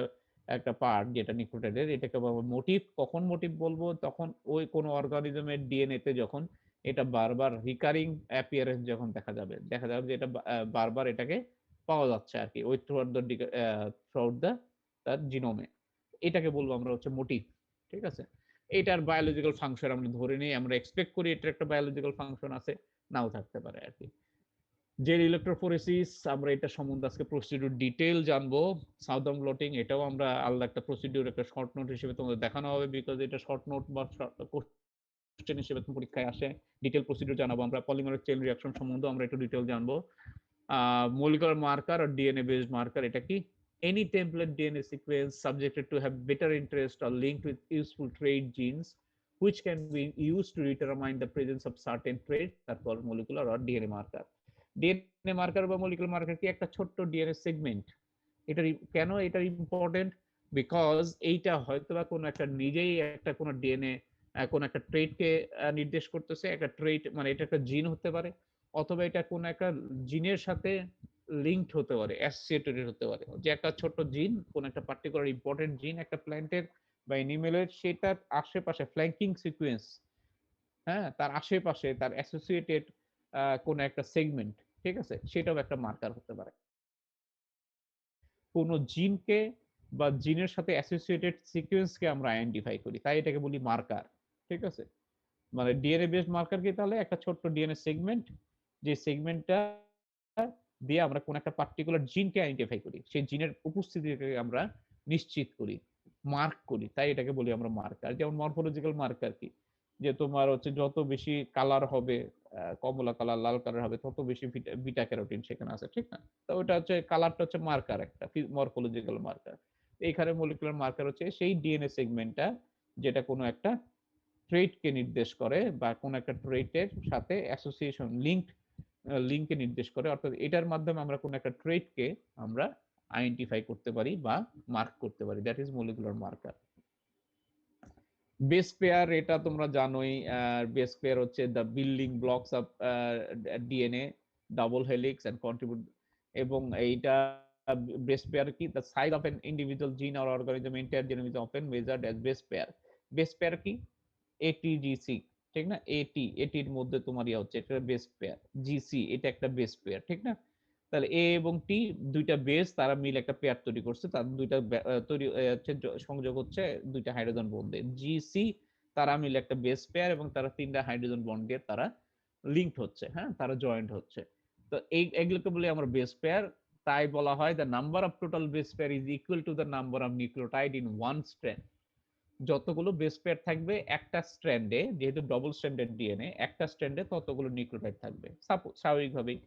একটা পার্ট যেটা নিউক্লিওটাইডের, এটাকে মোটিভ। কখন মোটিভ বলবো? তখন ওই কোন অর্গানিজমের ডিএনএ তে যখন এটা বারবার রিকারিং অ্যাপিয়ারেন্স যখন দেখা যাবে যে এটা বারবার এটাকে পাওয়া যাচ্ছে আর কি, ওই থ্রুআউট দ্য তার জিনোমে, এটাকে বলবো আমরা হচ্ছে মোটিভ, ঠিক আছে? এটার বায়োলজিক্যাল ফাংশন আমরা ধরে নিই, আমরা এক্সপেক্ট করি এটার একটা বায়োলজিক্যাল ফাংশন আছে, নাও থাকতে পারে আর কি। জেল ইলেকট্রোফোরেসিস, আমরা এটা সম্বন্ধে আজকে প্রসিডিউর ডিটেইল জানবো। সাউদার্ন ব্লটিং, এটাও আমরা আলাদা একটা প্রসিডিউর, একটা শর্ট নোট হিসেবে তোমাদের দেখানো হবে, বিকজ এটা শর্ট নোট বা কোশ্চেন হিসেবে পরীক্ষায় আসে। ডিটেইল প্রসিডিউর জানাবো আমরা। পলিমারেজ চেইন রিঅ্যাকশন সম্বন্ধে আমরা একটু ডিটেইল জানবো। মলিকুলার মার্কার আর ডিএনএ বেসড মার্কার, এটা কি? any template DNA sequence subjected to have better interest or linked with useful trait genes, which can be used to determine the presence of certain traits are called molecular or DNA marker. DNA marker বা molecular marker কি একটা ছোট্ট DNA segment। এটা কেন এটা ইম্পর্টেন্ট? বিকজ এইটা হয়তো বা কোনো একটা নিজেই একটা কোনো ডিএনএ কোন একটা ট্রেটকে নির্দেশ করতেছে। একটা ট্রেট মানে এটা একটা জিন হতে পারে, অথবা এটা কোন একটা জিনের সাথে লিঙ্কড হতে পারে, অ্যাসোসিয়েটেড হতে পারে। যে একটা ছোট্ট জিন, কোন একটা পার্টিকুলার ইম্পর্টেন্ট জিন একটা প্ল্যান্টের বা এনিমেলের, সেটার আশেপাশে ফ্ল্যাঙ্কিং সিকোয়েন্স, হ্যাঁ, তার আশেপাশে তার অ্যাসোসিয়েটেড কোন একটা সেগমেন্ট, ঠিক আছে? সেটাও একটা মার্কার হতে পারে। কোন জিনকে বা জিনের সাথে অ্যাসোসিয়েটেড সিকোয়েন্সকে আমরা আইডেন্টিফাই করি, তাই এটাকে বলি মার্কার। ঠিক আছে? মানে ডিএনএ বেসড মার্কার কি? তাহলে একটা ছোট্ট ডিএনএ সেগমেন্ট, যে সেগমেন্টটা দিয়ে আমরা কোন একটা পার্টিকুলার জিনকে আইডেন্টিফাই করি, সেই জিনের উপস্থিতিকে আমরা নিশ্চিত করি, মার্ক করি, তাই এটাকে বলি আমরা মার্কার। যেমন মরফোলজিক্যাল মার্কার কি? যে তোমার হচ্ছে যত বেশি কালার হবে, কমলা কালার, লাল কালার হবে, তত বেশি বিটা ক্যারোটিন সেখানে আছে, ঠিক না? তো ওটা হচ্ছে কালারটা হচ্ছে মার্কার, একটা মরফোলজিক্যাল মার্কার। এইখানে মলিকুলার মার্কার হচ্ছে সেই ডিএনএ সেগমেন্টটা যেটা কোনো একটা ট্রেটকে নির্দেশ করে বা কোন একটা ট্রেটের সাথে অ্যাসোসিয়েশন লিঙ্ককে নির্দেশ করে। অর্থাৎ এটার মাধ্যমে আমরা কোন একটা ট্রেটকে আমরা আইডেন্টিফাই করতে পারি বা মার্ক করতে পারি। That is molecular marker. Base pair এটা তোমরা জানোই। বেস পেয়ার হচ্ছে the building blocks of DNA, double helix and contribute. এবং এইটা বেস পেয়ার কি? The size of an individual gene or organism entire genome is often measured as base pair. Base pair কি? এটিজিসি, ঠিক না? এটির মধ্যে তোমার ইয়ে হচ্ছে, এটা বেস পেয়ার। জিসি এটা একটা বেস পেয়ার, ঠিক না? তাহলে এ এবং টি দুইটা বেস, তারা মিলে একটা পেয়ার তৈরি করছে, তাদের দুইটা তৈরি হচ্ছে, সংযোগ হচ্ছে দুইটা হাইড্রোজেন বন্ড দিয়ে। জিসি তারা মিলে একটা বেস পেয়ার এবং তারা তিনটা হাইড্রোজেন বন্ড দিয়ে তারা লিঙ্কড হচ্ছে, হ্যাঁ, তারা জয়েন্ট হচ্ছে। তো এগুলোকে বলি আমরা বেস পেয়ার। তাই বলা হয় the number of total base pair is equal to the number of nucleotide in one strand. যতগুলো বেস পেয়ার থাকবে একটা স্ট্র্যান্ডে, যেহেতু ডবল স্ট্র্যান্ডেড ডিএনএ, একটা স্ট্র্যান্ডে ততগুলো নিউক্লিওটাইড থাকবে। স্বাভাবিকভাবেই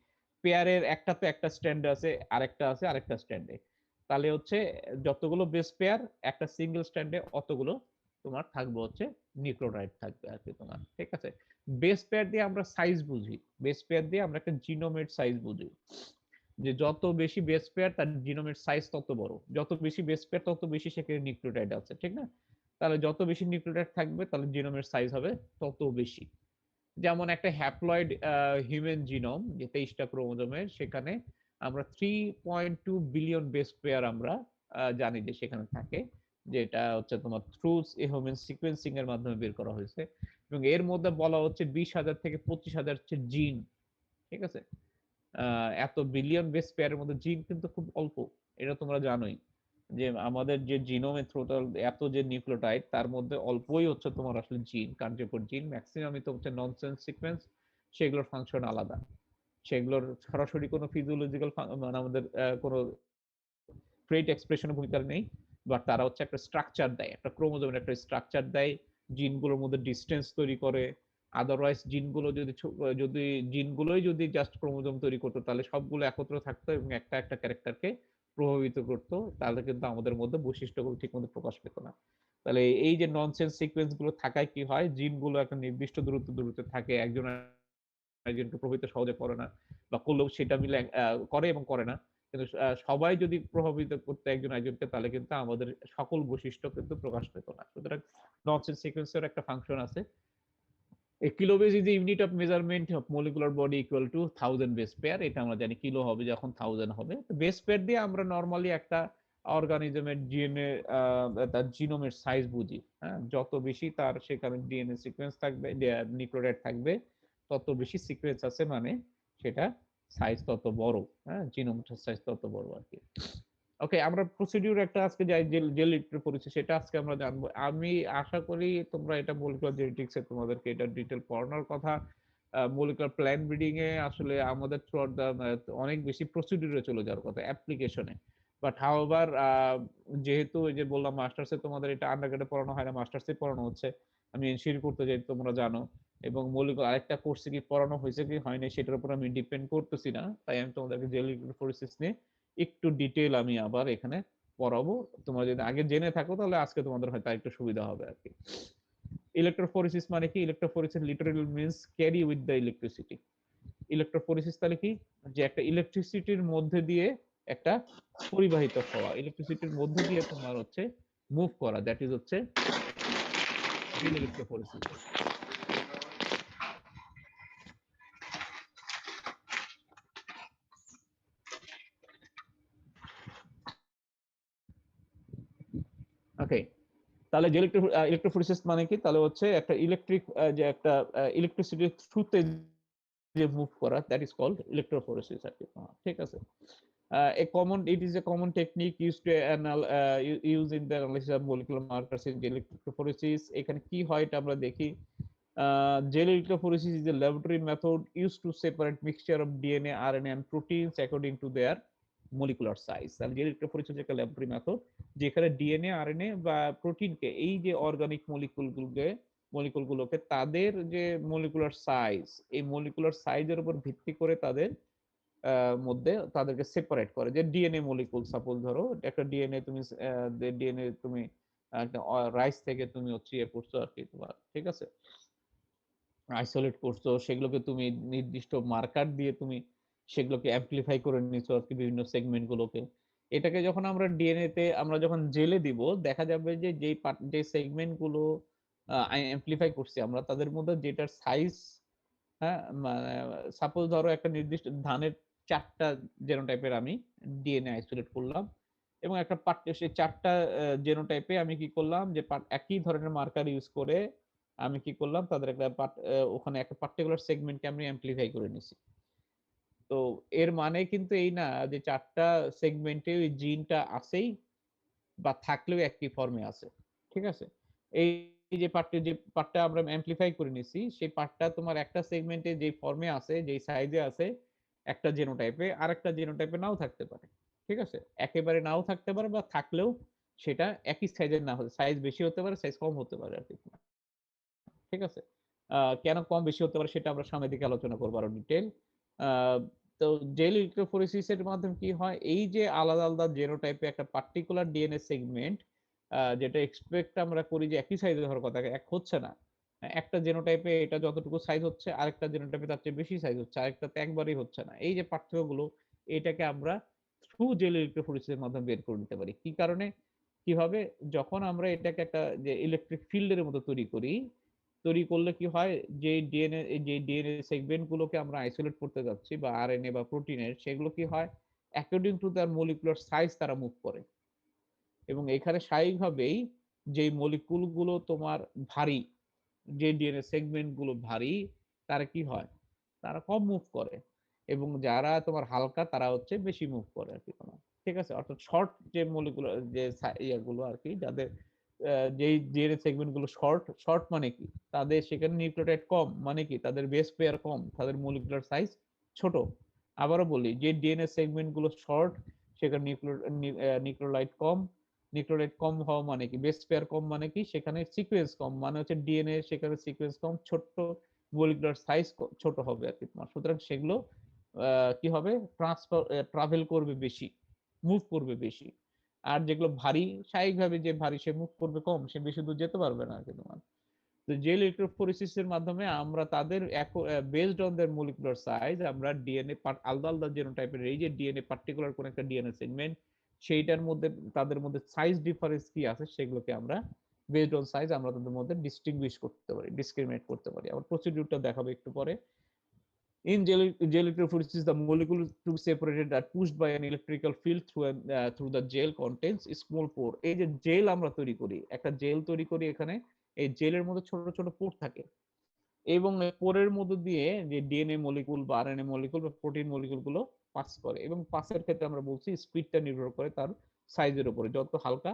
পেয়ারের একটা তো একটা স্ট্র্যান্ডে আছে, আরেকটা আছে আরেকটা স্ট্র্যান্ডে। তাহলে হচ্ছে যতগুলো বেস পেয়ার একটা সিঙ্গেল স্ট্র্যান্ডে, অতগুলো তোমার থাকবে হচ্ছে নিউক্লিওটাইড থাকবে আর কি তোমার, ঠিক আছে? বেস পেয়ার দিয়ে আমরা সাইজ বুঝি, বেস পেয়ার দিয়ে আমরা একটা জিনোমের সাইজ বুঝি, যে যত বেশি বেস পেয়ার তার জিনোমের সাইজ তত বড়, যত বেশি বেস পেয়ার তত বেশি সেখানে নিউক্লিওটাইড আছে, ঠিক না? তাহলে যত বেশি নিউক্লিওটাইড থাকবে তাহলে জিনোমের সাইজ হবে তত বেশি। যেমন একটা হ্যাপ্লয়েড হিউম্যান জিনোম, যে 23টা ক্রোমোজোমের, সেখানে আমরা 3.2 বিলিয়ন বেস পেয়ার আমরা জানি যে সেখানে থাকে, যেটা হচ্ছে তোমার থ্রু হিউম্যান সিকোয়েন্সিং এর মাধ্যমে বের করা হয়েছে। এবং এর মধ্যে বলা হচ্ছে 20,000 থেকে 25,000 হচ্ছে জিন, ঠিক আছে? এত বিলিয়ন বেস পেয়ারের মধ্যে জিন কিন্তু খুব অল্প, এটা তোমরা জানোই। যে আমাদের যে জিনোমে টোটাল এত যে নিউক্লিওটাইড, তার মধ্যে অল্পই হচ্ছে তোমার আসলে জিন, কার্যকর জিন। ম্যাক্সিমামই তো হচ্ছে ননসেন্স সিকোয়েন্স, সেগুলোর ফাংশন আলাদা, সেগুলোর সরাসরি কোনো ফিজিওলজিক্যাল মানে আমাদের কোনো ট্রেট এক্সপ্রেশনের ভূমিকা নেই, বাট তারা হচ্ছে একটা স্ট্রাকচার দেয়, একটা ক্রোমোজোমের একটা স্ট্রাকচার দেয়, জিনগুলোর মধ্যে ডিস্টেন্স তৈরি করে। আদারওয়াইজ জিনগুলো যদি জিনগুলোই যদি জাস্ট ক্রোমোজোম তৈরি করতো, তাহলে সবগুলো একত্র থাকতো এবং একটা একটা ক্যারেক্টারকে প্রভাবিত করতো, তাহলে কিন্তু আমাদের মধ্যে বৈশিষ্ট্যগুলো ঠিকমতো প্রকাশ পেত না। তাহলে এই যে ননসেন্স সিকোয়েন্স গুলো থাকায় কি হয়, জিনগুলো একটা নির্দিষ্ট দূরত্বে থাকে, একজন একজনকে প্রভাবিত সহজে করে না, বা করলেও সেটা মিলে করে এবং করে না। কিন্তু সবাই যদি প্রভাবিত করতে একজন একজনকে, তাহলে কিন্তু আমাদের সকল বৈশিষ্ট্য কিন্তু প্রকাশ পেত না। সুতরাং ননসেন্স সিকোয়েন্সের একটা ফাংশন আছে। A kilobase is the unit of measurement of molecular body equal to 1000 base pair। এটা আমরা জানি, কিলো হবে যখন 1000 হবে। তো বেস পেয়ার দিয়ে আমরা নরমালি একটা অর্গানিজমের ডিএনএ তার জিনোমের সাইজ বুঝি, হ্যাঁ? যত বেশি তার সেখানে ডিএনএ সিকোয়েন্স থাকবে, নিউক্লিওটাইড থাকবে, তত বেশি সিকোয়েন্স আছে, মানে সেটা সাইজ তত বড়, হ্যাঁ, জিনোমটার সাইজ তত বড় আর কি। ওকে, আমরা প্রসিডিউর একটা আজকে যাই, যে লিটারে পড়েছি সেটা আজকে আমরা জানবো। আমি আশা করি তোমরা এটা মলিকুলার জেনেটিক্স এ তোমাদেরকে এটা ডিটেল পড়ানোর কথা। মলিকুলার প্ল্যান্ট ব্রিডিং এ আসলে আমাদের থ্রুআউট দা অনেক বেশি প্রসিডিউরে চলে যাওয়ার কথা, অ্যাপ্লিকেশনে। বাট হাউএভার যেহেতু এই যে বললাম মাস্টার্সে তোমাদের এটা আন্ডারগ্রেডে পড়ানো হয় না, মাস্টার্সে পড়ানো হচ্ছে। আমি এনসিডি করতে যাই, তোমরা জানো। এবং মলিকুলার আরেকটা কোর্সে কি পড়ানো হয়েছে কি হয়নি সেটার উপর আমি ডিপেন্ড করতেছি না, তাই আমি তোমাদেরকে জেল ইলেকট্রোফোরেসিস নিয়ে একটু ডিটেইল আমি আবার এখানে পড়াবো। তোমরা যদি আগে জেনে থাকো তাহলে আজকে তোমাদের হয়তো একটু সুবিধা হবে আর কি। ইলেকট্রোফোরেসিস মানে কি? Electrophoresis literally means carry with the electricity. Electrophoresis তাহলে কি? যে একটা ইলেকট্রিসিটির মধ্যে দিয়ে একটা পরিবাহিত হওয়া, ইলেকট্রিসিটির মধ্যে দিয়ে তোমার হচ্ছে মুভ করা, দ্যাট ইজ হচ্ছে ইলেকট্রোফোরেসিস। ওকে, তাহলে যে ইলেকট্রোফোরেসিস মানে কি? তাহলে হচ্ছে একটা ইলেকট্রিক যে একটা ইলেকট্রিসিটির থ্রুতে যে মুভ করা, দ্যাট ইজ কল্ড ইলেকট্রোফোরেসিস আর কি। ঠিক আছে। it is a common technique used to use in the analysis of molecular markers in electrophoresis. এখানে কি হয় এটা আমরা দেখি। Gel electrophoresis is a laboratory method used to separate mixture of DNA, RNA and proteins according to their molecular size. আর জেল ইলেকট্রোফোরেসিস একটা ল্যাবরেটরি মেথড যেখানে ডিএনএ, আরএনএ বা প্রোটিনকে, এই যে অর্গানিক মলিকুলগুলোকে তাদের যে মলিকুলার সাইজ, এই মলিকুলার সাইজের উপর ভিত্তি করে তাদের মধ্যে তাদেরকে সেপারেট করে। যে ডিএনএ মলিকুল, সাপোজ ধরো একটা ডিএনএ তুমি একটা রাইস থেকে তুমি হচ্ছে ইয়ে করছো আর কি, তোমার ঠিক আছে, আইসোলেট করছো, সেগুলোকে তুমি নির্দিষ্ট মার্কার দিয়ে তুমি সেগুলোকে অ্যামপ্লিফাই করে নিছো আর কি, বিভিন্ন সেগমেন্ট গুলোকে। এটাকে যখন আমরা ডিএনএ তে আমরা যখন জেলে দিব, দেখা যাবে যে যে সেগমেন্ট গুলো অ্যামপ্লিফাই করছি আমরা, তাদের মধ্যে যেটার সাইজ, হ্যাঁ, মানে সাপোজ ধরো একটা নির্দিষ্ট ধানের 4টা জেনোটাইপের আমি ডিএনএ আইসোলেট করলাম, এবং একটা সেই 4টা জেনোটাইপে আমি কি করলাম, যে একই ধরনের মার্কার ইউজ করে আমি কি করলাম, তাদের একটা ওখানে একটা পার্টিকুলার সেগমেন্টকে আমি অ্যামপ্লিফাই করে নিছি। তো এর মানে কিন্তু এই না যে 4টা সেগমেন্টে ওই জিনটা আছেই, বা থাকলেও একই ফর্মে আছে। ঠিক আছে। এই যে পার্টটা আমরা অ্যামপ্লিফাই করে নিছি, সেই পার্টটা তোমার একটা সেগমেন্টে যে ফর্মে আছে, যেই সাইজে আছে একটা জিনোটাইপে, আরেকটা জিনোটাইপে নাও থাকতে পারে। ঠিক আছে। একেবারে নাও থাকতে পারে, বা থাকলেও সেটা একই সাইজের না হতে, সাইজ বেশি হতে পারে, সাইজ কম হতে পারে আর কি। ঠিক আছে। কেন কম বেশি হতে পারে সেটা আমরা সামনের দিকে আলোচনা করবো আরো ডিটেইল। তো জেল ইলেকট্রোফোরেসিস এর মাধ্যমে কি হয়, এই যে আলাদা আলাদা জেনোটাইপে একটা পার্টিকুলার ডিএনএ সেগমেন্ট, যেটা এক্সপেক্ট আমরা করি যে একই সাইজের হওয়ার কথা, এক হচ্ছে না। একটা জেনোটাইপে এটা যতটুকু সাইজ হচ্ছে, আরেকটা জেনোটাইপে তার চেয়ে বেশি সাইজ হচ্ছে, আরেকটাতে একবারেই হচ্ছে না। এই যে পার্থক্যগুলো, এটাকে আমরা থ্রু জেল ইলেকট্রোফোরেসিস এর মাধ্যমে বের করে নিতে পারি। কি কারণে? কিভাবে? যখন আমরা এটাকে একটা যে ইলেকট্রিক ফিল্ডের মতো তৈরি করলে কি হয়, যে ডিএনএ সেগমেন্ট গুলোকে আমরা আইসোলেট করতে যাচ্ছি, বা আরএনএ বা প্রোটিনের, সেগুলো কি হয়, অ্যাকর্ডিং টু তার মলিকুলার সাইজ তারা মুভ করে। এবং এখানে স্বাভাবিকভাবেই যে মলিকুল গুলো তোমার ভারী, যে ডিএনএ সেগমেন্ট গুলো ভারী, তারা কি হয়, তারা কম মুভ করে, এবং যারা তোমার হালকা তারা হচ্ছে বেশি মুভ করে আর কি তোমার। ঠিক আছে। অর্থাৎ শর্ট যে মলিকুলার যে ইয়াগুলো আর কি, যাদের যেই ডিএনএ সেগমেন্ট গুলো শর্ট মানে কি, তাদের সেখানে নিউক্লিওটাইড কম, মানে কি তাদের বেস পেয়ার কম, তাদের মলিকুলার সাইজ ছোট। আবারও বলি, যে ডিএনএ সেগমেন্ট গুলো শর্ট, সেখানে নিউক্লিওটাইড কম হওয়া মানে কি, বেস পেয়ার কম মানে কি, সেখানে সিকোয়েন্স কম, মানে হচ্ছে ডিএনএ সেখানে সিকোয়েন্স কম, ছোট্ট মলিকুলার সাইজ ছোট হবে আর কি তোমার। সুতরাং সেগুলো কি হবে, ট্রাভেল করবে বেশি, মুভ করবে বেশি। আর যেগুলো ভারী, স্বাভাবিকভাবে যে ভারী সে মুভ করবে কম, সে বেশি দূর যেতে পারবে না আর কি তোমার। তো জেল ইলেকট্রোফোরেসিস এর মাধ্যমে আমরা তাদের based on their molecular size, আমরা ডিএনএ আলাদা আলাদা জেনোটাইপের, এই যে ডিএনএ পার্টিকুলার কোন একটা ডিএনএ সেগমেন্ট, সেইটার মধ্যে তাদের মধ্যে সাইজ ডিফারেন্স কি আছে, সেগুলোকে আমরা বেসড অন সাইজ আমরা তাদের মধ্যে ডিস্টিংগুইশ করতে পারি, ডিসক্রিমিনেট করতে পারি। আবার প্রসিডিউরটা দেখাবো একটু পরে। In gel electrophoresis, the molecules to be separated are pushed by an electrical field through the gel contains small pore. এই যে জেল আমরা তৈরি করি, একটা জেল তৈরি করি, এখানে এই জেলের মধ্যে ছোট ছোট পোর থাকে, এবং পোরের মধ্যে দিয়ে যে ডিএনএ মলিকুল বা আরএনএ মলিকুল বা প্রোটিন মলিকুল গুলো পাস করে। এবং পাসের ক্ষেত্রে আমরা বলছি স্পিডটা নির্ভর করে তার সাইজের উপরে, যত হালকা